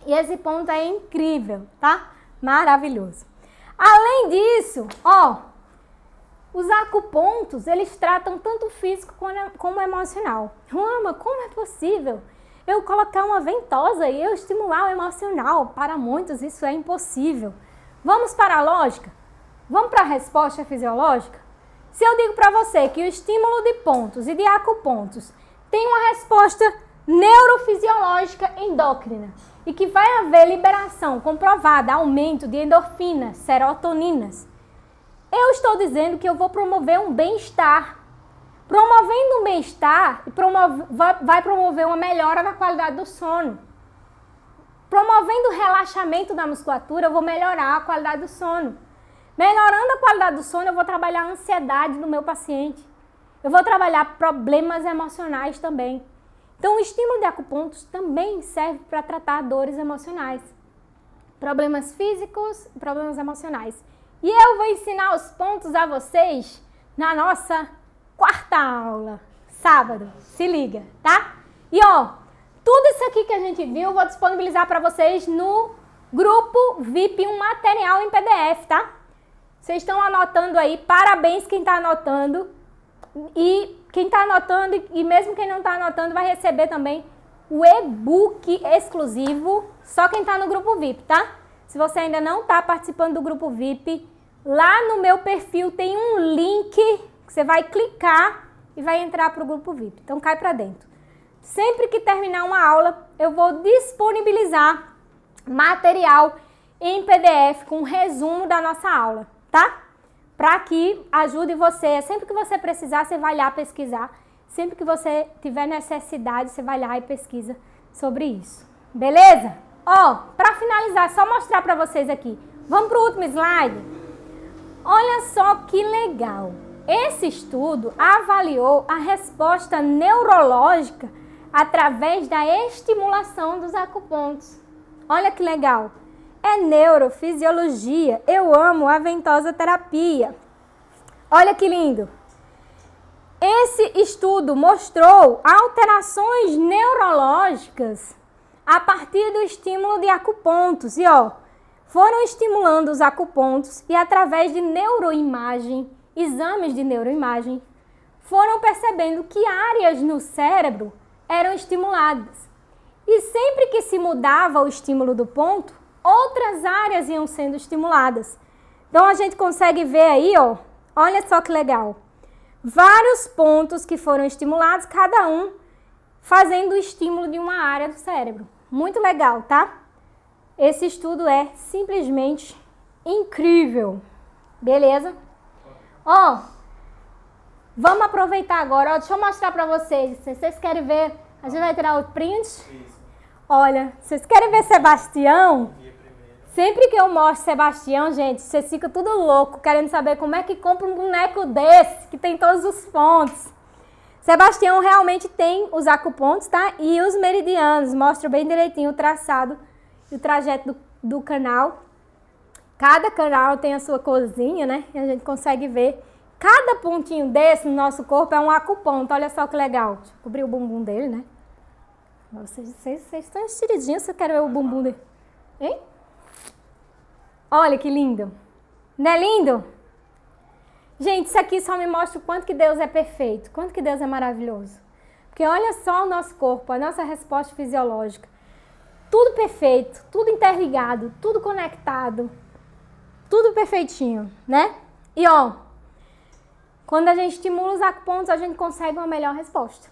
E esse ponto é incrível, tá? Maravilhoso. Além disso, ó, os acupontos, eles tratam tanto o físico como o emocional. Roma, como é possível eu colocar uma ventosa e eu estimular o emocional? Para muitos isso é impossível. Vamos para a lógica? Vamos para a resposta fisiológica? Se eu digo para você que o estímulo de pontos e de acupontos tem uma resposta neurofisiológica endócrina e que vai haver liberação comprovada, aumento de endorfinas, serotoninas, eu estou dizendo que eu vou promover um bem-estar. Promovendo um bem-estar, vai promover uma melhora na qualidade do sono. Promovendo o relaxamento da musculatura, eu vou melhorar a qualidade do sono. Melhorando a qualidade do sono, eu vou trabalhar a ansiedade do meu paciente. Eu vou trabalhar problemas emocionais também. Então, o estímulo de acupontos também serve para tratar dores emocionais. Problemas físicos e problemas emocionais. E eu vou ensinar os pontos a vocês na nossa quarta aula, sábado. Se liga, tá? E ó, tudo isso aqui que a gente viu, eu vou disponibilizar para vocês no grupo VIP, um material em PDF, tá? Vocês estão anotando aí, parabéns quem está anotando. E quem está anotando, e mesmo quem não está anotando, vai receber também o e-book exclusivo, só quem está no grupo VIP, tá? Se você ainda não está participando do grupo VIP, lá no meu perfil tem um link que você vai clicar e vai entrar para o grupo VIP. Então cai para dentro. Sempre que terminar uma aula, eu vou disponibilizar material em PDF com um resumo da nossa aula, tá? Para que ajude você. Sempre que você precisar, você vai lá pesquisar. Sempre que você tiver necessidade, você vai lá e pesquisa sobre isso. Beleza? Ó, para finalizar, só mostrar para vocês aqui. Vamos para o último slide? Olha só que legal. Esse estudo avaliou a resposta neurológica através da estimulação dos acupontos. Olha que legal. É neurofisiologia. Eu amo a ventosa terapia. Olha que lindo. Esse estudo mostrou alterações neurológicas a partir do estímulo de acupontos. E ó, foram estimulando os acupontos e através de neuroimagem, exames de neuroimagem, foram percebendo que áreas no cérebro eram estimuladas. E sempre que se mudava o estímulo do ponto, outras áreas iam sendo estimuladas. Então, a gente consegue ver aí, ó, olha só que legal. Vários pontos que foram estimulados, cada um fazendo o estímulo de uma área do cérebro. Muito legal, tá? Esse estudo é simplesmente incrível. Beleza? Ó, vamos aproveitar agora. Ó, deixa eu mostrar pra vocês. Se vocês querem ver, a gente vai tirar o print. Isso. Olha, vocês querem ver Sebastião? Sempre que eu mostro Sebastião, gente, vocês ficam tudo louco, querendo saber como é que compra um boneco desse, que tem todos os pontos. Sebastião realmente tem os acupontos, tá? E os meridianos, mostra bem direitinho o traçado e o trajeto do canal. Cada canal tem a sua corzinha, né? E a gente consegue ver. Cada pontinho desse no nosso corpo é um acuponto, olha só que legal. Deixa eu cobrir o bumbum dele, né? Vocês estão estiridinhos, você quer ver o bumbum dele? Hein? Olha que lindo. Não é lindo? Gente, isso aqui só me mostra o quanto que Deus é perfeito, quanto que Deus é maravilhoso. Porque olha só o nosso corpo, a nossa resposta fisiológica. Tudo perfeito, tudo interligado, tudo conectado, tudo perfeitinho, né? E ó, quando a gente estimula os acupontos, a gente consegue uma melhor resposta.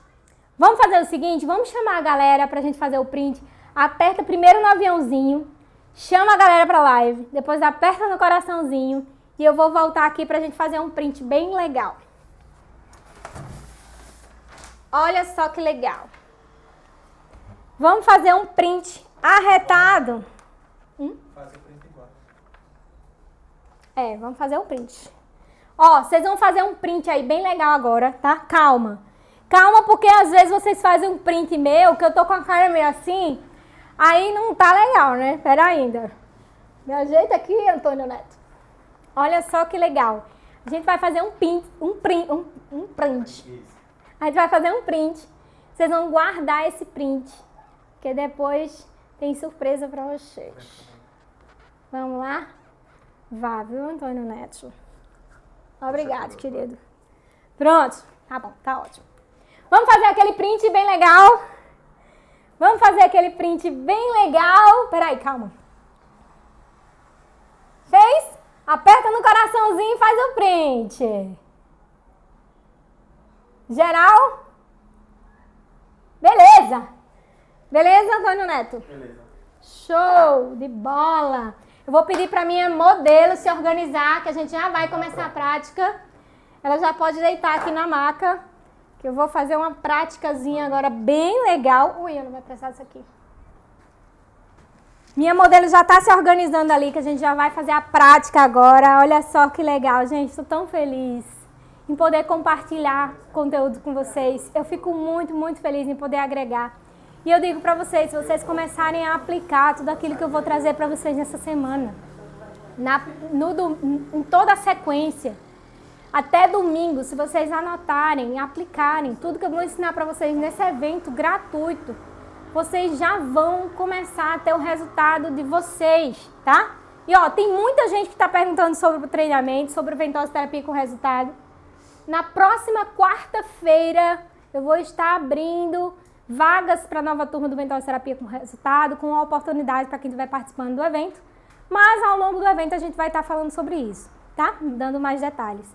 Vamos fazer o seguinte, vamos chamar a galera pra gente fazer o print. Aperta primeiro no aviãozinho, chama a galera pra live, depois aperta no coraçãozinho e eu vou voltar aqui pra gente fazer um print bem legal. Olha só que legal. Vamos fazer um print arretado. Faz o print igual. Vamos fazer um print. Ó, vocês vão fazer um print aí bem legal agora, tá? Calma. Calma, porque às vezes vocês fazem um print meu, que eu tô com a cara meio assim, aí não tá legal, né? Pera ainda. Me ajeita aqui, Antônio Neto. Olha só que legal. A gente vai fazer um print. A gente vai fazer um print. Vocês vão guardar esse print, que depois tem surpresa pra vocês. Vamos lá? Vá, viu, Antônio Neto? Obrigado, querido. Pronto. Tá bom, tá ótimo. Vamos fazer aquele print bem legal. Vamos fazer aquele print bem legal. Peraí, calma. Fez? Aperta no coraçãozinho e faz o print. Geral? Beleza. Beleza, Antônio Neto? Beleza. Show de bola. Eu vou pedir para minha modelo se organizar, que a gente já vai começar a prática. Ela já pode deitar aqui na maca, que eu vou fazer uma práticazinha agora bem legal. Ui, eu não vou precisar disso aqui. Minha modelo já está se organizando ali, que a gente já vai fazer a prática agora. Olha só que legal, gente. Estou tão feliz em poder compartilhar conteúdo com vocês. Eu fico muito, muito feliz em poder agregar. E eu digo para vocês, se vocês começarem a aplicar tudo aquilo que eu vou trazer para vocês nessa semana, em toda a sequência, até domingo, se vocês anotarem, aplicarem tudo que eu vou ensinar para vocês nesse evento gratuito, vocês já vão começar a ter o resultado de vocês, tá? E ó, tem muita gente que está perguntando sobre o treinamento, sobre o Ventosa Terapia com Resultado. Na próxima quarta-feira, eu vou estar abrindo vagas para a nova turma do Ventosa Terapia com Resultado, com a oportunidade para quem estiver participando do evento. Mas ao longo do evento a gente vai estar falando sobre isso, tá? Dando mais detalhes.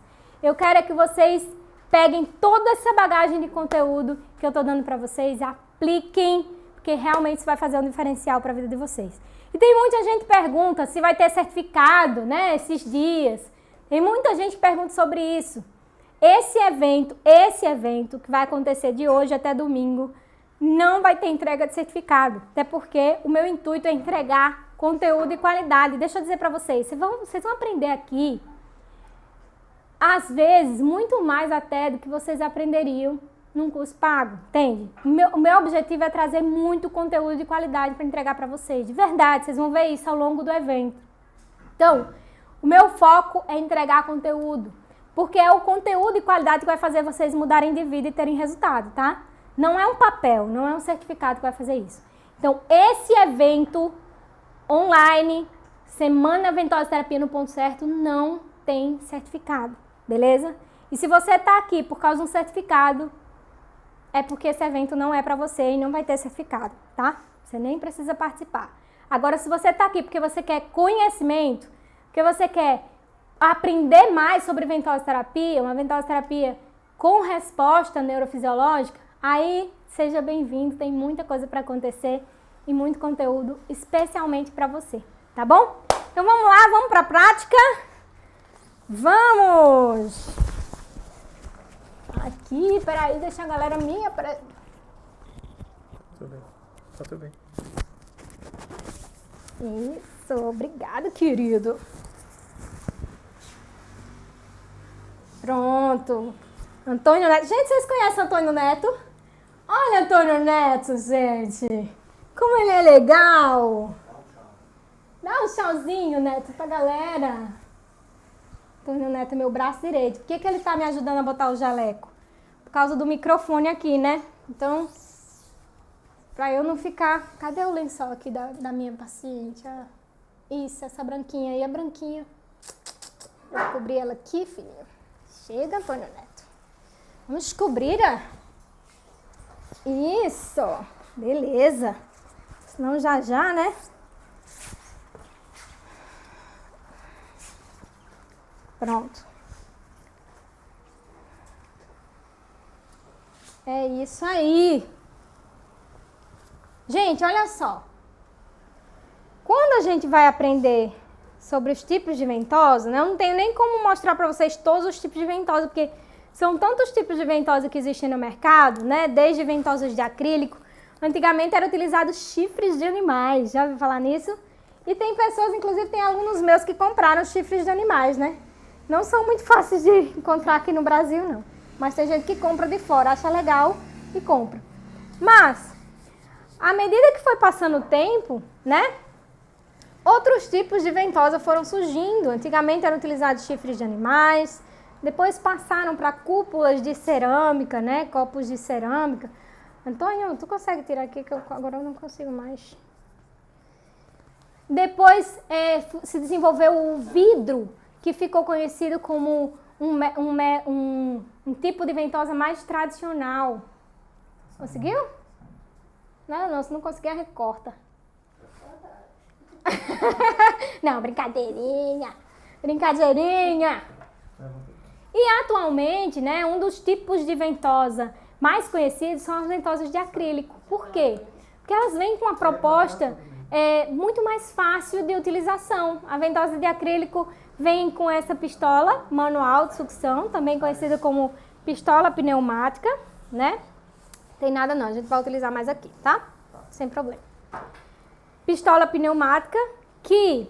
Eu quero é que vocês peguem toda essa bagagem de conteúdo que eu estou dando para vocês, apliquem, porque realmente isso vai fazer um diferencial para a vida de vocês. E tem muita gente que pergunta se vai ter certificado, né, esses dias. Tem muita gente que pergunta sobre isso. Esse evento que vai acontecer de hoje até domingo, não vai ter entrega de certificado, até porque o meu intuito é entregar conteúdo e qualidade. Deixa eu dizer para vocês, vocês vão aprender aqui, às vezes, muito mais até do que vocês aprenderiam num curso pago, entende? O meu objetivo é trazer muito conteúdo de qualidade para entregar para vocês, de verdade, vocês vão ver isso ao longo do evento. Então, o meu foco é entregar conteúdo, porque é o conteúdo e qualidade que vai fazer vocês mudarem de vida e terem resultado, tá? Não é um papel, não é um certificado que vai fazer isso. Então, esse evento online, Semana Ventosa Terapia no Ponto Certo, não tem certificado, beleza? E se você está aqui por causa de um certificado, é porque esse evento não é para você e não vai ter certificado, tá? Você nem precisa participar. Agora, se você está aqui porque você quer conhecimento, porque você quer aprender mais sobre ventosa-terapia, uma ventosa-terapia com resposta neurofisiológica, aí seja bem-vindo, tem muita coisa para acontecer e muito conteúdo especialmente para você, tá bom? Então vamos lá, vamos para a prática? Vamos! Aqui, peraí, deixa a galera minha... Tudo bem. Tá tudo bem. Isso, obrigado, querido. Pronto. Antônio Neto. Gente, vocês conhecem Antônio Neto? Olha Antônio Neto, gente. Como ele é legal. Dá um tchauzinho, Neto, pra galera. Antônio Neto é meu braço direito. Por que ele tá me ajudando a botar o jaleco? Por causa do microfone aqui, né? Então, pra eu não ficar... Cadê o lençol aqui da minha paciente? Ah, isso, essa branquinha aí é branquinha. Vou cobrir ela aqui, filhinho. Chega, Antônio Neto. Vamos descobrir. Isso. Beleza. Senão já, né? Pronto. É isso aí. Gente, olha só. Quando a gente vai aprender sobre os tipos de ventosa, né? Eu não tenho nem como mostrar para vocês todos os tipos de ventosa, porque são tantos tipos de ventosa que existem no mercado, né? Desde ventosas de acrílico. Antigamente era utilizado chifres de animais. Já ouviu falar nisso? E tem pessoas, inclusive tem alunos meus que compraram chifres de animais, né? Não são muito fáceis de encontrar aqui no Brasil, não. Mas tem gente que compra de fora, acha legal e compra. Mas, à medida que foi passando o tempo, né? Outros tipos de ventosa foram surgindo. Antigamente eram utilizados chifres de animais, depois passaram para cúpulas de cerâmica, né? Copos de cerâmica. Antônio, tu consegue tirar aqui que agora eu não consigo mais. Depois se desenvolveu o vidro, que ficou conhecido como um tipo de ventosa mais tradicional. Conseguiu? Não, se não conseguir, a recorta. Não, brincadeirinha. E atualmente, né, um dos tipos de ventosa mais conhecidos são as ventosas de acrílico. Por quê? Porque elas vêm com uma proposta muito mais fácil de utilização. A ventosa de acrílico vem com essa pistola manual de sucção, também conhecida como pistola pneumática, né? Tem nada não, a gente vai utilizar mais aqui, tá? Sem problema. Pistola pneumática que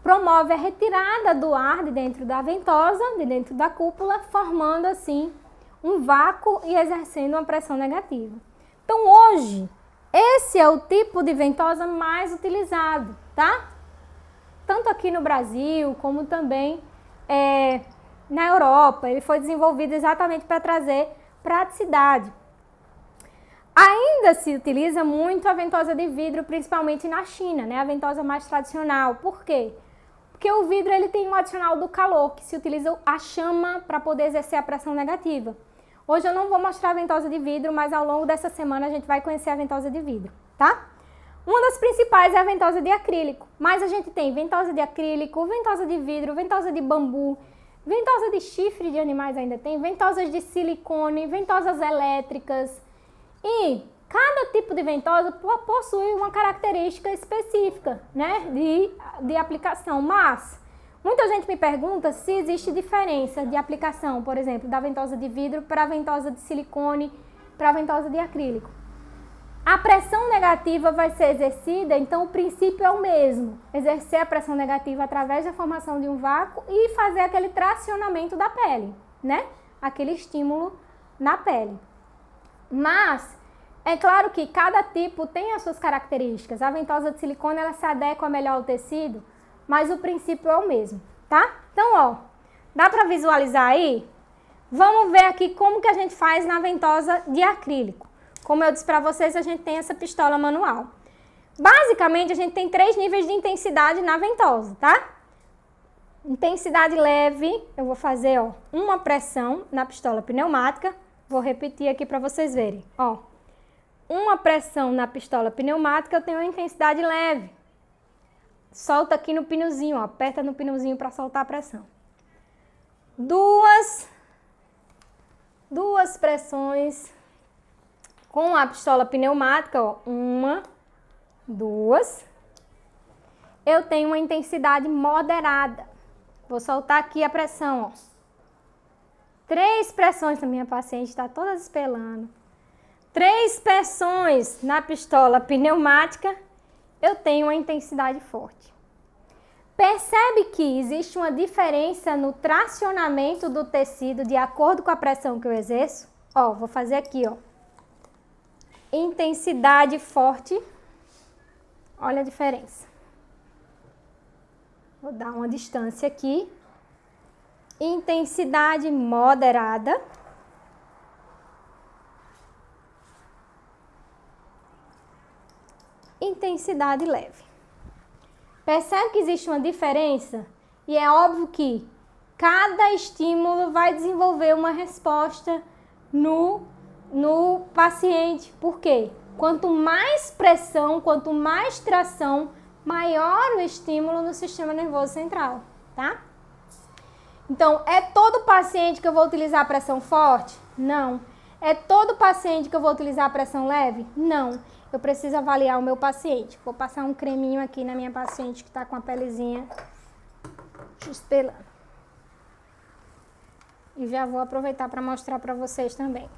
promove a retirada do ar de dentro da ventosa, de dentro da cúpula, formando assim um vácuo e exercendo uma pressão negativa. Então hoje, esse é o tipo de ventosa mais utilizado, tá? Tanto aqui no Brasil, como também na Europa. Ele foi desenvolvido exatamente para trazer praticidade. Ainda se utiliza muito a ventosa de vidro, principalmente na China, né? A ventosa mais tradicional. Por quê? Porque o vidro ele tem um adicional do calor, que se utiliza a chama para poder exercer a pressão negativa. Hoje eu não vou mostrar a ventosa de vidro, mas ao longo dessa semana a gente vai conhecer a ventosa de vidro, tá? Uma das principais é a ventosa de acrílico, mas a gente tem ventosa de acrílico, ventosa de vidro, ventosa de bambu, ventosa de chifre de animais ainda tem, ventosas de silicone, ventosas elétricas. E cada tipo de ventosa possui uma característica específica, né, de aplicação. Mas muita gente me pergunta se existe diferença de aplicação, por exemplo, da ventosa de vidro para a ventosa de silicone, para a ventosa de acrílico. A pressão negativa vai ser exercida, então o princípio é o mesmo. Exercer a pressão negativa através da formação de um vácuo e fazer aquele tracionamento da pele, né? Aquele estímulo na pele. Mas é claro que cada tipo tem as suas características. A ventosa de silicone ela se adequa melhor ao tecido, mas o princípio é o mesmo, tá? Então, ó, dá para visualizar aí? Vamos ver aqui como que a gente faz na ventosa de acrílico. Como eu disse para vocês, a gente tem essa pistola manual. Basicamente, a gente tem 3 níveis de intensidade na ventosa, tá? Intensidade leve, eu vou fazer, ó, uma pressão na pistola pneumática. Vou repetir aqui para vocês verem, ó. uma pressão na pistola pneumática, eu tenho uma intensidade leve. Solta aqui no pinozinho, ó, aperta no pinozinho para soltar a pressão. Duas pressões com a pistola pneumática, ó, 1, 2. Eu tenho uma intensidade moderada. Vou soltar aqui a pressão, ó. 3 pressões, a minha paciente está toda espelando. 3 pressões na pistola pneumática, eu tenho uma intensidade forte. Percebe que existe uma diferença no tracionamento do tecido de acordo com a pressão que eu exerço? Ó, vou fazer aqui, ó. Intensidade forte. Olha a diferença. Vou dar uma distância aqui. Intensidade moderada. Intensidade leve. Percebe que existe uma diferença? E é óbvio que cada estímulo vai desenvolver uma resposta no paciente. Por quê? Quanto mais pressão, quanto mais tração, maior o estímulo no sistema nervoso central, tá? Então, é todo paciente que eu vou utilizar pressão forte? Não. É todo paciente que eu vou utilizar pressão leve? Não. Eu preciso avaliar o meu paciente. Vou passar um creminho aqui na minha paciente que está com a pelezinha espelando. E já vou aproveitar para mostrar para vocês também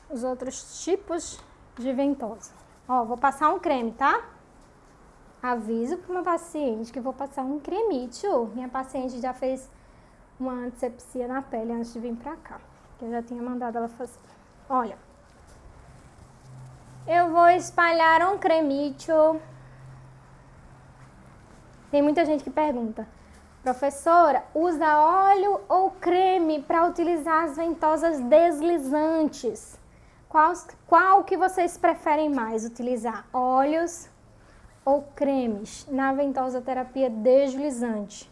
os outros tipos de ventosa. Ó, vou passar um creme, tá? Aviso para uma paciente que eu vou passar um cremito. Minha paciente já fez uma antisepsia na pele antes de vir para cá, que eu já tinha mandado ela fazer. Olha. Eu vou espalhar um cremito. Tem muita gente que pergunta, professora, usa óleo ou creme para utilizar as ventosas deslizantes? Qual que vocês preferem mais utilizar? Óleos ou cremes na ventosoterapia deslizante?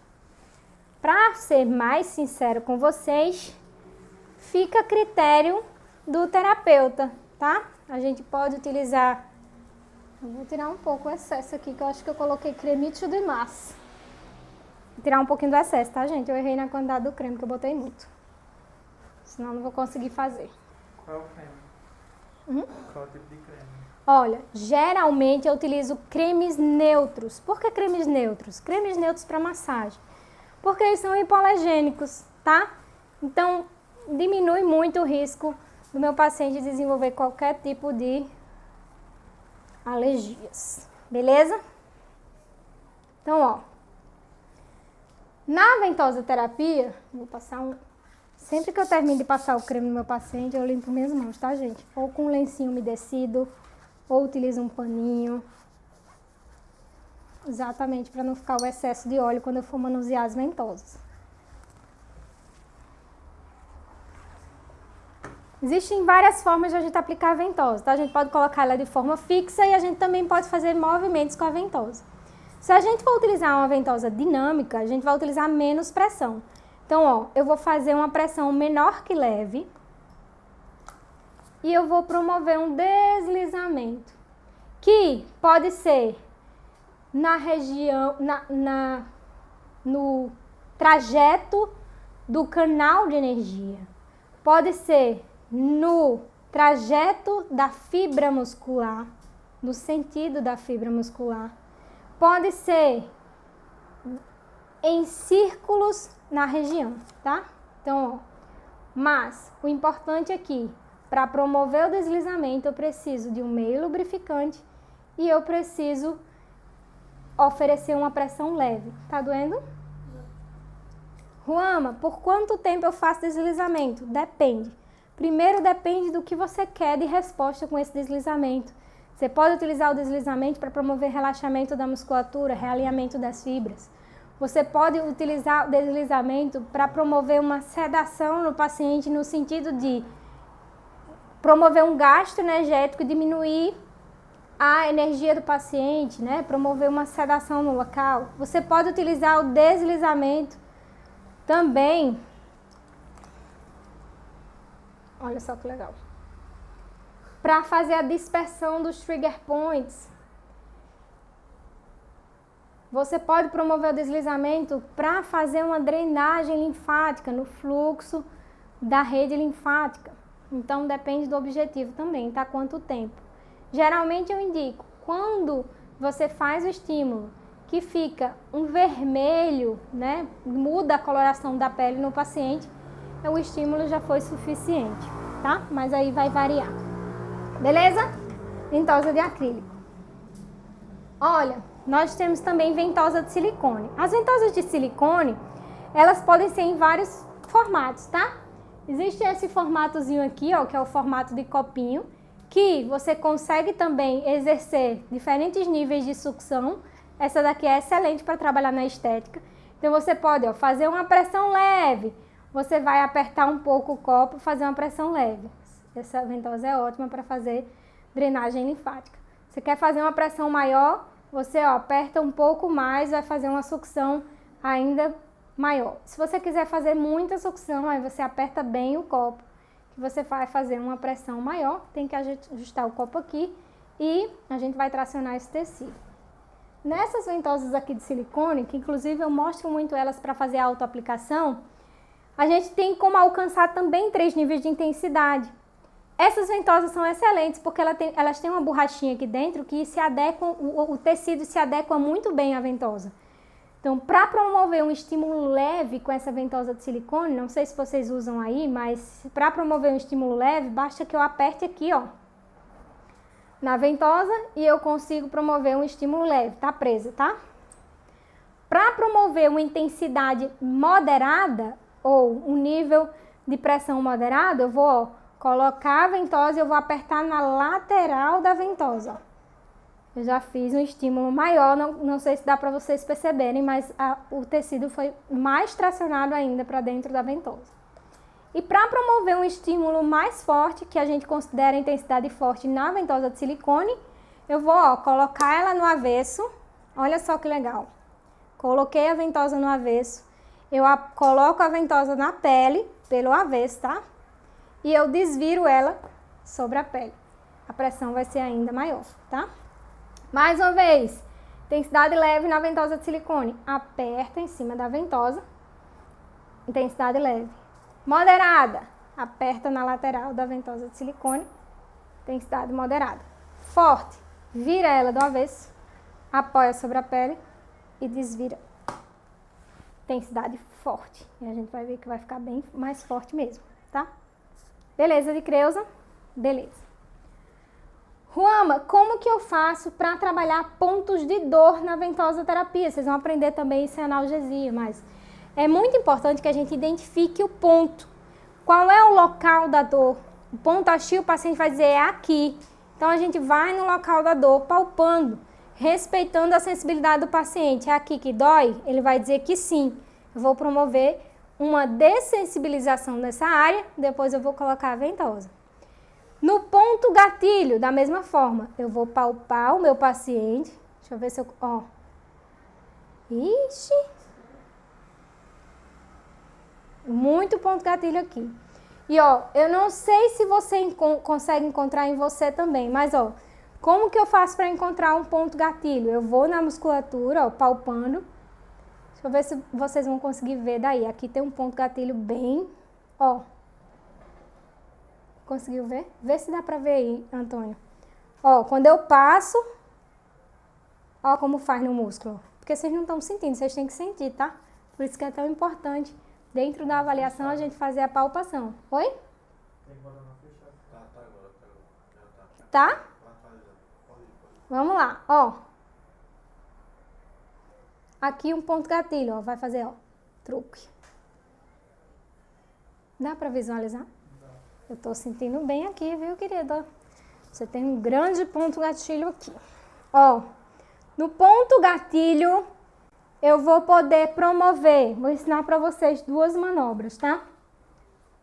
Para ser mais sincero com vocês, fica a critério do terapeuta, tá? A gente pode utilizar... Eu vou tirar um pouco o excesso aqui, que eu acho que eu coloquei cremito demais. Vou tirar um pouquinho do excesso, tá, gente? Eu errei na quantidade do creme, que eu botei muito. Senão eu não vou conseguir fazer. Qual é o creme? Qual tipo de creme? Olha, geralmente eu utilizo cremes neutros. Por que cremes neutros? Cremes neutros para massagem. Porque eles são hipoalergênicos, tá? Então, diminui muito o risco do meu paciente desenvolver qualquer tipo de alergias, beleza? Então, ó, na ventosoterapia, vou passar um... Sempre que eu termino de passar o creme no meu paciente, eu limpo minhas mãos, tá, gente? Ou com um lencinho umedecido, ou utilizo um paninho. Exatamente, para não ficar o excesso de óleo quando eu for manusear as ventosas. Existem várias formas de a gente aplicar a ventosa, tá? A gente pode colocar ela de forma fixa e a gente também pode fazer movimentos com a ventosa. Se a gente for utilizar uma ventosa dinâmica, a gente vai utilizar menos pressão. Então, ó, eu vou fazer uma pressão menor que leve e eu vou promover um deslizamento, que pode ser na região, no trajeto do canal de energia, pode ser no trajeto da fibra muscular, no sentido da fibra muscular, pode ser em círculos na região, tá? Então, ó, mas o importante aqui, para promover o deslizamento, eu preciso de um meio lubrificante e eu preciso oferecer uma pressão leve. Tá doendo? Ruama, por quanto tempo eu faço deslizamento? Depende. Primeiro depende do que você quer de resposta com esse deslizamento. Você pode utilizar o deslizamento para promover relaxamento da musculatura, realinhamento das fibras. Você pode utilizar o deslizamento para promover uma sedação no paciente no sentido de promover um gasto energético e diminuir a energia do paciente, né? Promover uma sedação no local. Você pode utilizar o deslizamento também. Olha só que legal. para fazer a dispersão dos trigger points. Você pode promover o deslizamento para fazer uma drenagem linfática no fluxo da rede linfática. Então, depende do objetivo também, tá? Quanto tempo. Geralmente eu indico, quando você faz o estímulo que fica um vermelho, né? Muda a coloração da pele no paciente, o estímulo já foi suficiente, tá? Mas aí vai variar. Beleza? Ventosa de acrílico. Olha, nós temos também ventosa de silicone. As ventosas de silicone, elas podem ser em vários formatos, tá? Existe esse formatozinho aqui, ó, que é o formato de copinho, que você consegue também exercer diferentes níveis de sucção. Essa daqui é excelente para trabalhar na estética. Então você pode, ó, fazer uma pressão leve. Você vai apertar um pouco o copo, fazer uma pressão leve. Essa ventosa é ótima para fazer drenagem linfática. Você quer fazer uma pressão maior, você, ó, aperta um pouco mais, vai fazer uma sucção ainda maior. Se você quiser fazer muita sucção, aí você aperta bem o copo, que você vai fazer uma pressão maior. Tem que ajustar o copo aqui e a gente vai tracionar esse tecido. Nessas ventosas aqui de silicone, que inclusive eu mostro muito elas para fazer autoaplicação, a gente tem como alcançar também 3 níveis de intensidade. Essas ventosas são excelentes porque elas têm uma borrachinha aqui dentro que se adequam, o tecido se adequa muito bem à ventosa. Então, para promover um estímulo leve com essa ventosa de silicone, não sei se vocês usam aí, mas para promover um estímulo leve, basta que eu aperte aqui, ó, na ventosa e eu consigo promover um estímulo leve, tá presa, tá? Para promover uma intensidade moderada, ou um nível de pressão moderado, eu vou, ó, colocar a ventosa e eu vou apertar na lateral da ventosa. Ó. Eu já fiz um estímulo maior, não sei se dá para vocês perceberem, mas o tecido foi mais tracionado ainda para dentro da ventosa. E para promover um estímulo mais forte, que a gente considera a intensidade forte na ventosa de silicone, eu vou, ó, colocar ela no avesso. Olha só que legal. Coloquei a ventosa no avesso. Eu coloco a ventosa na pele, pelo avesso, tá? E eu desviro ela sobre a pele. A pressão vai ser ainda maior, tá? Mais uma vez, intensidade leve na ventosa de silicone. Aperta em cima da ventosa. Intensidade leve. Moderada. Aperta na lateral da ventosa de silicone. Intensidade moderada. Forte. Vira ela do avesso. Apoia sobre a pele e desvira. Intensidade forte. E a gente vai ver que vai ficar bem mais forte mesmo, tá? Beleza, de Creuza? Beleza. Ruama, como que eu faço para trabalhar pontos de dor na ventosa terapia? Vocês vão aprender também isso em analgesia, mas é muito importante que a gente identifique o ponto. Qual é o local da dor? O ponto Achille, o paciente vai dizer, é aqui. Então, a gente vai no local da dor, palpando, respeitando a sensibilidade do paciente. É aqui que dói? Ele vai dizer que sim. Eu vou promover uma dessensibilização nessa área, depois eu vou colocar a ventosa. No ponto gatilho, da mesma forma, eu vou palpar o meu paciente. Deixa eu ver se eu... Ó. Ixi! Muito ponto gatilho aqui. E, ó, eu não sei se você consegue encontrar em você também, mas, ó, como que eu faço para encontrar um ponto gatilho? Eu vou na musculatura, ó, palpando. Deixa eu ver se vocês vão conseguir ver daí. Aqui tem um ponto gatilho bem, ó. Conseguiu ver? Vê se dá pra ver aí, Antônio. Ó, quando eu passo, ó como faz no músculo. Porque vocês não estão sentindo, vocês têm que sentir, tá? Por isso que é tão importante, dentro da avaliação, a gente fazer a palpação. Oi? Tá? Vamos lá, ó. Aqui um ponto gatilho, ó. Vai fazer, ó, truque. Dá pra visualizar? Eu tô sentindo bem aqui, viu, querida? Você tem um grande ponto gatilho aqui. Ó, no ponto gatilho, eu vou poder promover, vou ensinar pra vocês 2 manobras, tá?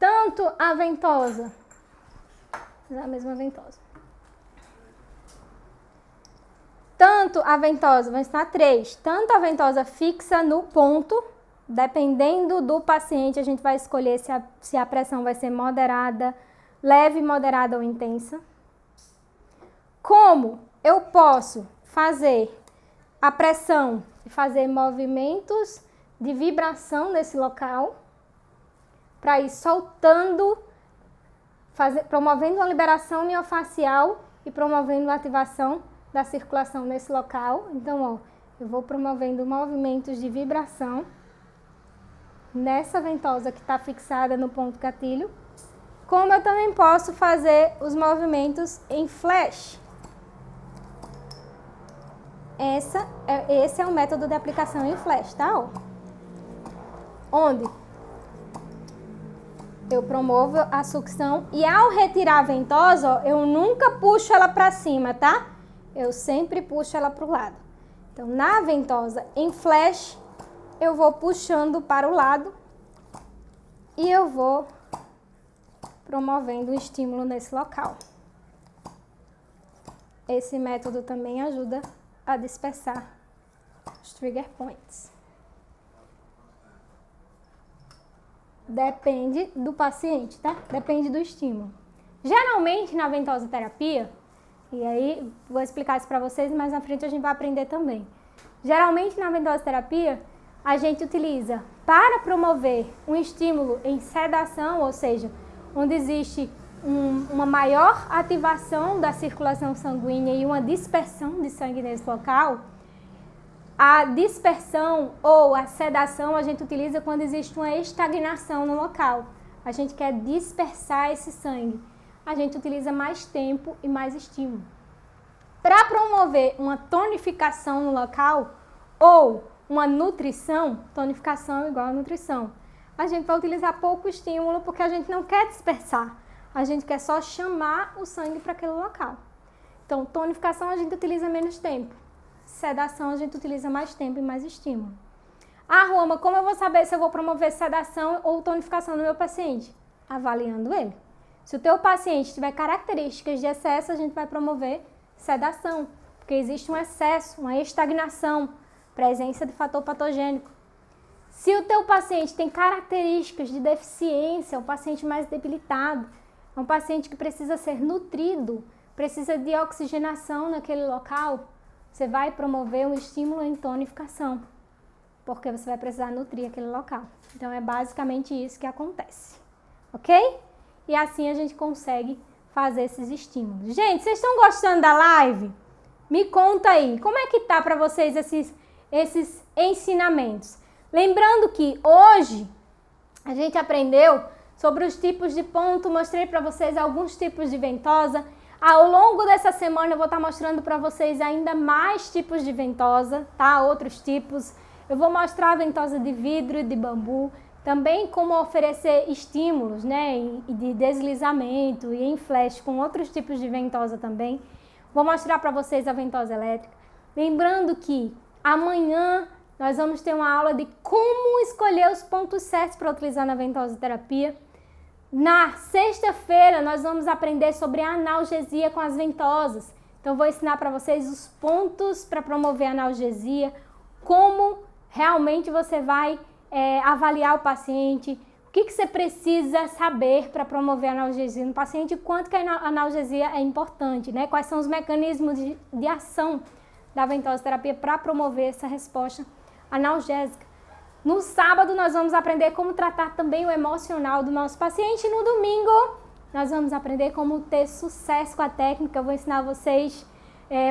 Tanto a ventosa, a mesma ventosa. Tanto a ventosa, vou ensinar 3. Tanto a ventosa fixa no ponto, dependendo do paciente, a gente vai escolher se a pressão vai ser moderada, leve, moderada ou intensa. como eu posso fazer a pressão e fazer movimentos de vibração nesse local para ir soltando, promovendo a liberação miofascial e promovendo a ativação da circulação nesse local. Então, ó, eu vou promovendo movimentos de vibração nessa ventosa que está fixada no ponto gatilho, como eu também posso fazer os movimentos em flash. Esse é o método de aplicação em flash, tá? Ó. Onde eu promovo a sucção e ao retirar a ventosa, ó, eu nunca puxo ela para cima, tá? Eu sempre puxo ela para o lado. Então, na ventosa em flash, eu vou puxando para o lado e eu vou promovendo o estímulo nesse local. Esse método também ajuda a dispersar os trigger points. Depende do paciente, tá? Depende do estímulo. Geralmente, na ventosoterapia, e aí vou explicar isso para vocês, mas na frente a gente vai aprender também. Geralmente, na ventosoterapia, a gente utiliza para promover um estímulo em sedação, ou seja, onde existe uma maior ativação da circulação sanguínea e uma dispersão de sangue nesse local. A dispersão ou a sedação a gente utiliza quando existe uma estagnação no local. A gente quer dispersar esse sangue. A gente utiliza mais tempo e mais estímulo. Para promover uma tonificação no local ou uma nutrição, tonificação igual a nutrição, a gente vai utilizar pouco estímulo porque a gente não quer dispersar. A gente quer só chamar o sangue para aquele local. Então, tonificação a gente utiliza menos tempo. Sedação a gente utiliza mais tempo e mais estímulo. Ah, Roma, como eu vou saber se eu vou promover sedação ou tonificação no meu paciente? Avaliando ele. Se o teu paciente tiver características de excesso, a gente vai promover sedação, porque existe um excesso, uma estagnação, presença de fator patogênico. Se o teu paciente tem características de deficiência, é um paciente mais debilitado, é um paciente que precisa ser nutrido, precisa de oxigenação naquele local, você vai promover um estímulo em tonificação, porque você vai precisar nutrir aquele local. Então, é basicamente isso que acontece, ok? E assim a gente consegue fazer esses estímulos. Gente, vocês estão gostando da live? Me conta aí, como é que tá para vocês esses ensinamentos? Lembrando que hoje a gente aprendeu sobre os tipos de ponto, mostrei para vocês alguns tipos de ventosa. Ao longo dessa semana eu vou estar mostrando para vocês ainda mais tipos de ventosa, tá? Outros tipos. Eu vou mostrar a ventosa de vidro e de bambu, também como oferecer estímulos, né? De deslizamento e em flash com outros tipos de ventosa também. Vou mostrar para vocês a ventosa elétrica. Lembrando que amanhã nós vamos ter uma aula de como escolher os pontos certos para utilizar na ventosoterapia. Na sexta-feira, nós vamos aprender sobre a analgesia com as ventosas. Então, vou ensinar para vocês os pontos para promover a analgesia, como realmente você vai avaliar o paciente, o que você precisa saber para promover a analgesia no paciente e quanto que a analgesia é importante, né? Quais são os mecanismos de ação da ventosoterapia para promover essa resposta analgésica. No sábado, nós vamos aprender como tratar também o emocional do nosso paciente. E no domingo, nós vamos aprender como ter sucesso com a técnica. Eu vou ensinar vocês.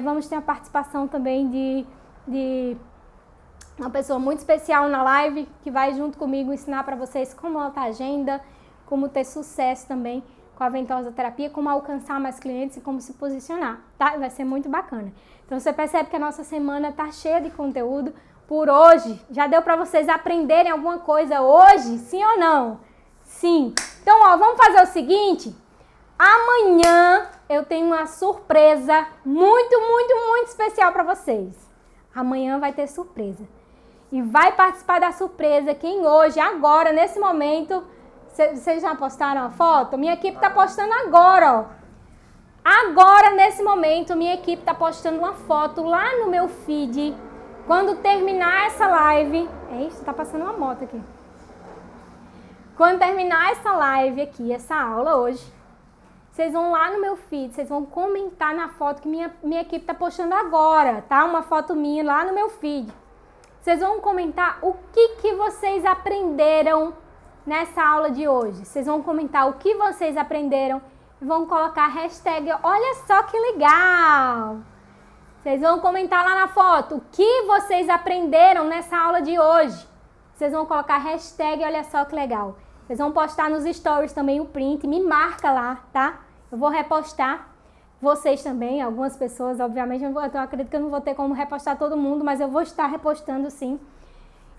Vamos ter a participação também de uma pessoa muito especial na live, que vai junto comigo ensinar para vocês como montar agenda, como ter sucesso também com a ventosoterapia, como alcançar mais clientes e como se posicionar, tá? Vai ser muito bacana. Então, você percebe que a nossa semana está cheia de conteúdo. Por hoje, já deu para vocês aprenderem alguma coisa hoje? Sim ou não? Sim. Então, ó, vamos fazer o seguinte. Amanhã eu tenho uma surpresa muito, muito, muito especial para vocês. Amanhã vai ter surpresa. E vai participar da surpresa quem hoje, agora, nesse momento... Vocês já postaram a foto? Minha equipe está postando agora, ó. Agora, nesse momento, minha equipe está postando uma foto lá no meu feed. Quando terminar essa live... Eita, tá passando uma moto aqui. Quando terminar essa live aqui, essa aula hoje, Vocês vão lá no meu feed, vocês vão comentar na foto que minha equipe tá postando agora, tá? Uma foto minha lá no meu feed. Vocês vão comentar o que vocês aprenderam nessa aula de hoje. Vocês vão comentar o que vocês aprenderam e vão colocar a hashtag olha só que legal. Vocês vão comentar lá na foto o que vocês aprenderam nessa aula de hoje. Vocês vão colocar a hashtag olha só que legal. Vocês vão postar nos stories também o print, me marca lá, tá? Eu vou repostar. Vocês também, algumas pessoas, obviamente, eu acredito que eu não vou ter como repostar todo mundo, mas eu vou estar repostando sim.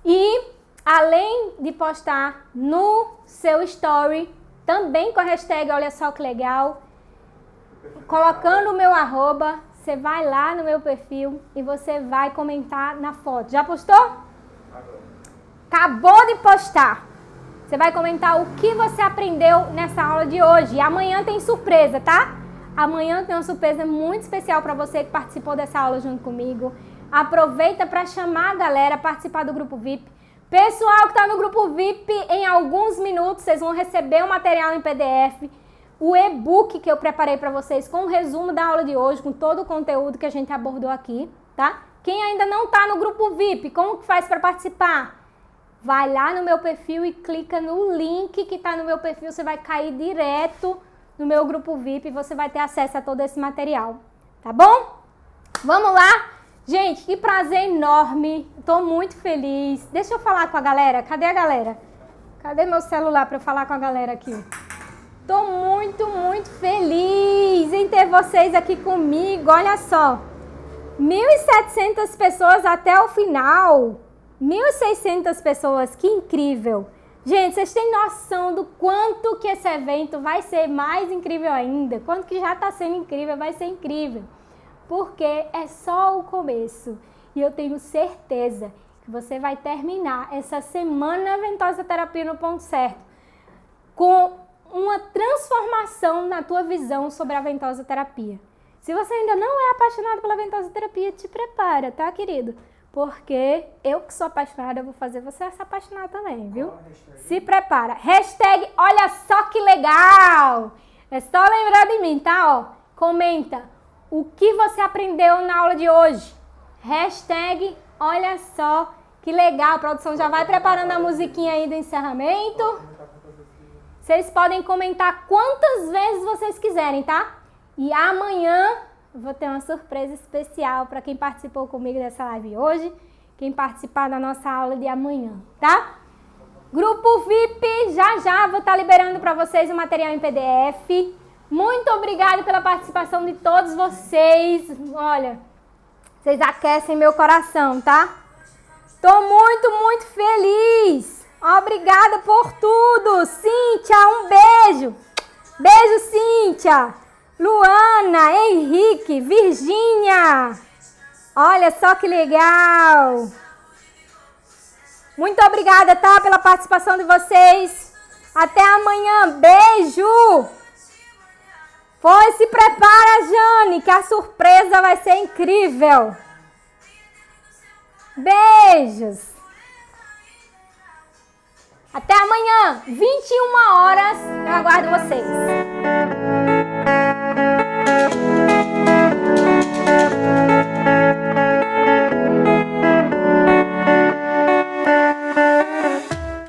E, além de postar no seu story, também com a hashtag olha só que legal, colocando o meu arroba, você vai lá no meu perfil e você vai comentar na foto. Já postou? Acabou de postar. Você vai comentar o que você aprendeu nessa aula de hoje. E amanhã tem surpresa, tá? Amanhã tem uma surpresa muito especial para você que participou dessa aula junto comigo. Aproveita para chamar a galera a participar do grupo VIP. Pessoal que está no grupo VIP, em alguns minutos vocês vão receber o material em PDF, o e-book que eu preparei para vocês com o resumo da aula de hoje, com todo o conteúdo que a gente abordou aqui, tá? Quem ainda não está no grupo VIP, como que faz para participar? Vai lá no meu perfil e clica no link que está no meu perfil, você vai cair direto no meu grupo VIP e você vai ter acesso a todo esse material, tá bom? Vamos lá? Gente, que prazer enorme, estou muito feliz. Deixa eu falar com a galera, cadê a galera? Cadê meu celular para eu falar com a galera aqui? Estou muito, muito feliz em ter vocês aqui comigo, olha só. 1.700 pessoas até o final, 1.600 pessoas, que incrível. Gente, vocês têm noção do quanto que esse evento vai ser mais incrível ainda? Quanto que já está sendo incrível, vai ser incrível. Porque é só o começo. E eu tenho certeza que você vai terminar essa semana Ventosa Terapia no Ponto Certo com uma transformação na tua visão sobre a Ventosa Terapia. Se você ainda não é apaixonado pela Ventosa Terapia, te prepara, tá, querido? Porque eu que sou apaixonada, eu vou fazer você se apaixonar também, viu? Se prepara. Hashtag olha só que legal. É só lembrar de mim, tá? Ó, comenta o que você aprendeu na aula de hoje. Hashtag olha só que legal. A produção já vai preparando a musiquinha aí do encerramento. Vocês podem comentar quantas vezes vocês quiserem, tá? E amanhã eu vou ter uma surpresa especial para quem participou comigo dessa live hoje, quem participar da nossa aula de amanhã, tá? Grupo VIP, já vou estar liberando para vocês o material em PDF. Muito obrigada pela participação de todos vocês. Olha, vocês aquecem meu coração, tá? Tô muito, muito feliz. Obrigada por tudo. Cíntia, um beijo. Beijo, Cíntia. Luana, Henrique, Virgínia. Olha só que legal. Muito obrigada, tá? Pela participação de vocês. Até amanhã. Beijo. Pois se prepara, Jane, que a surpresa vai ser incrível. Beijos. Até amanhã, 21 horas. Eu aguardo vocês.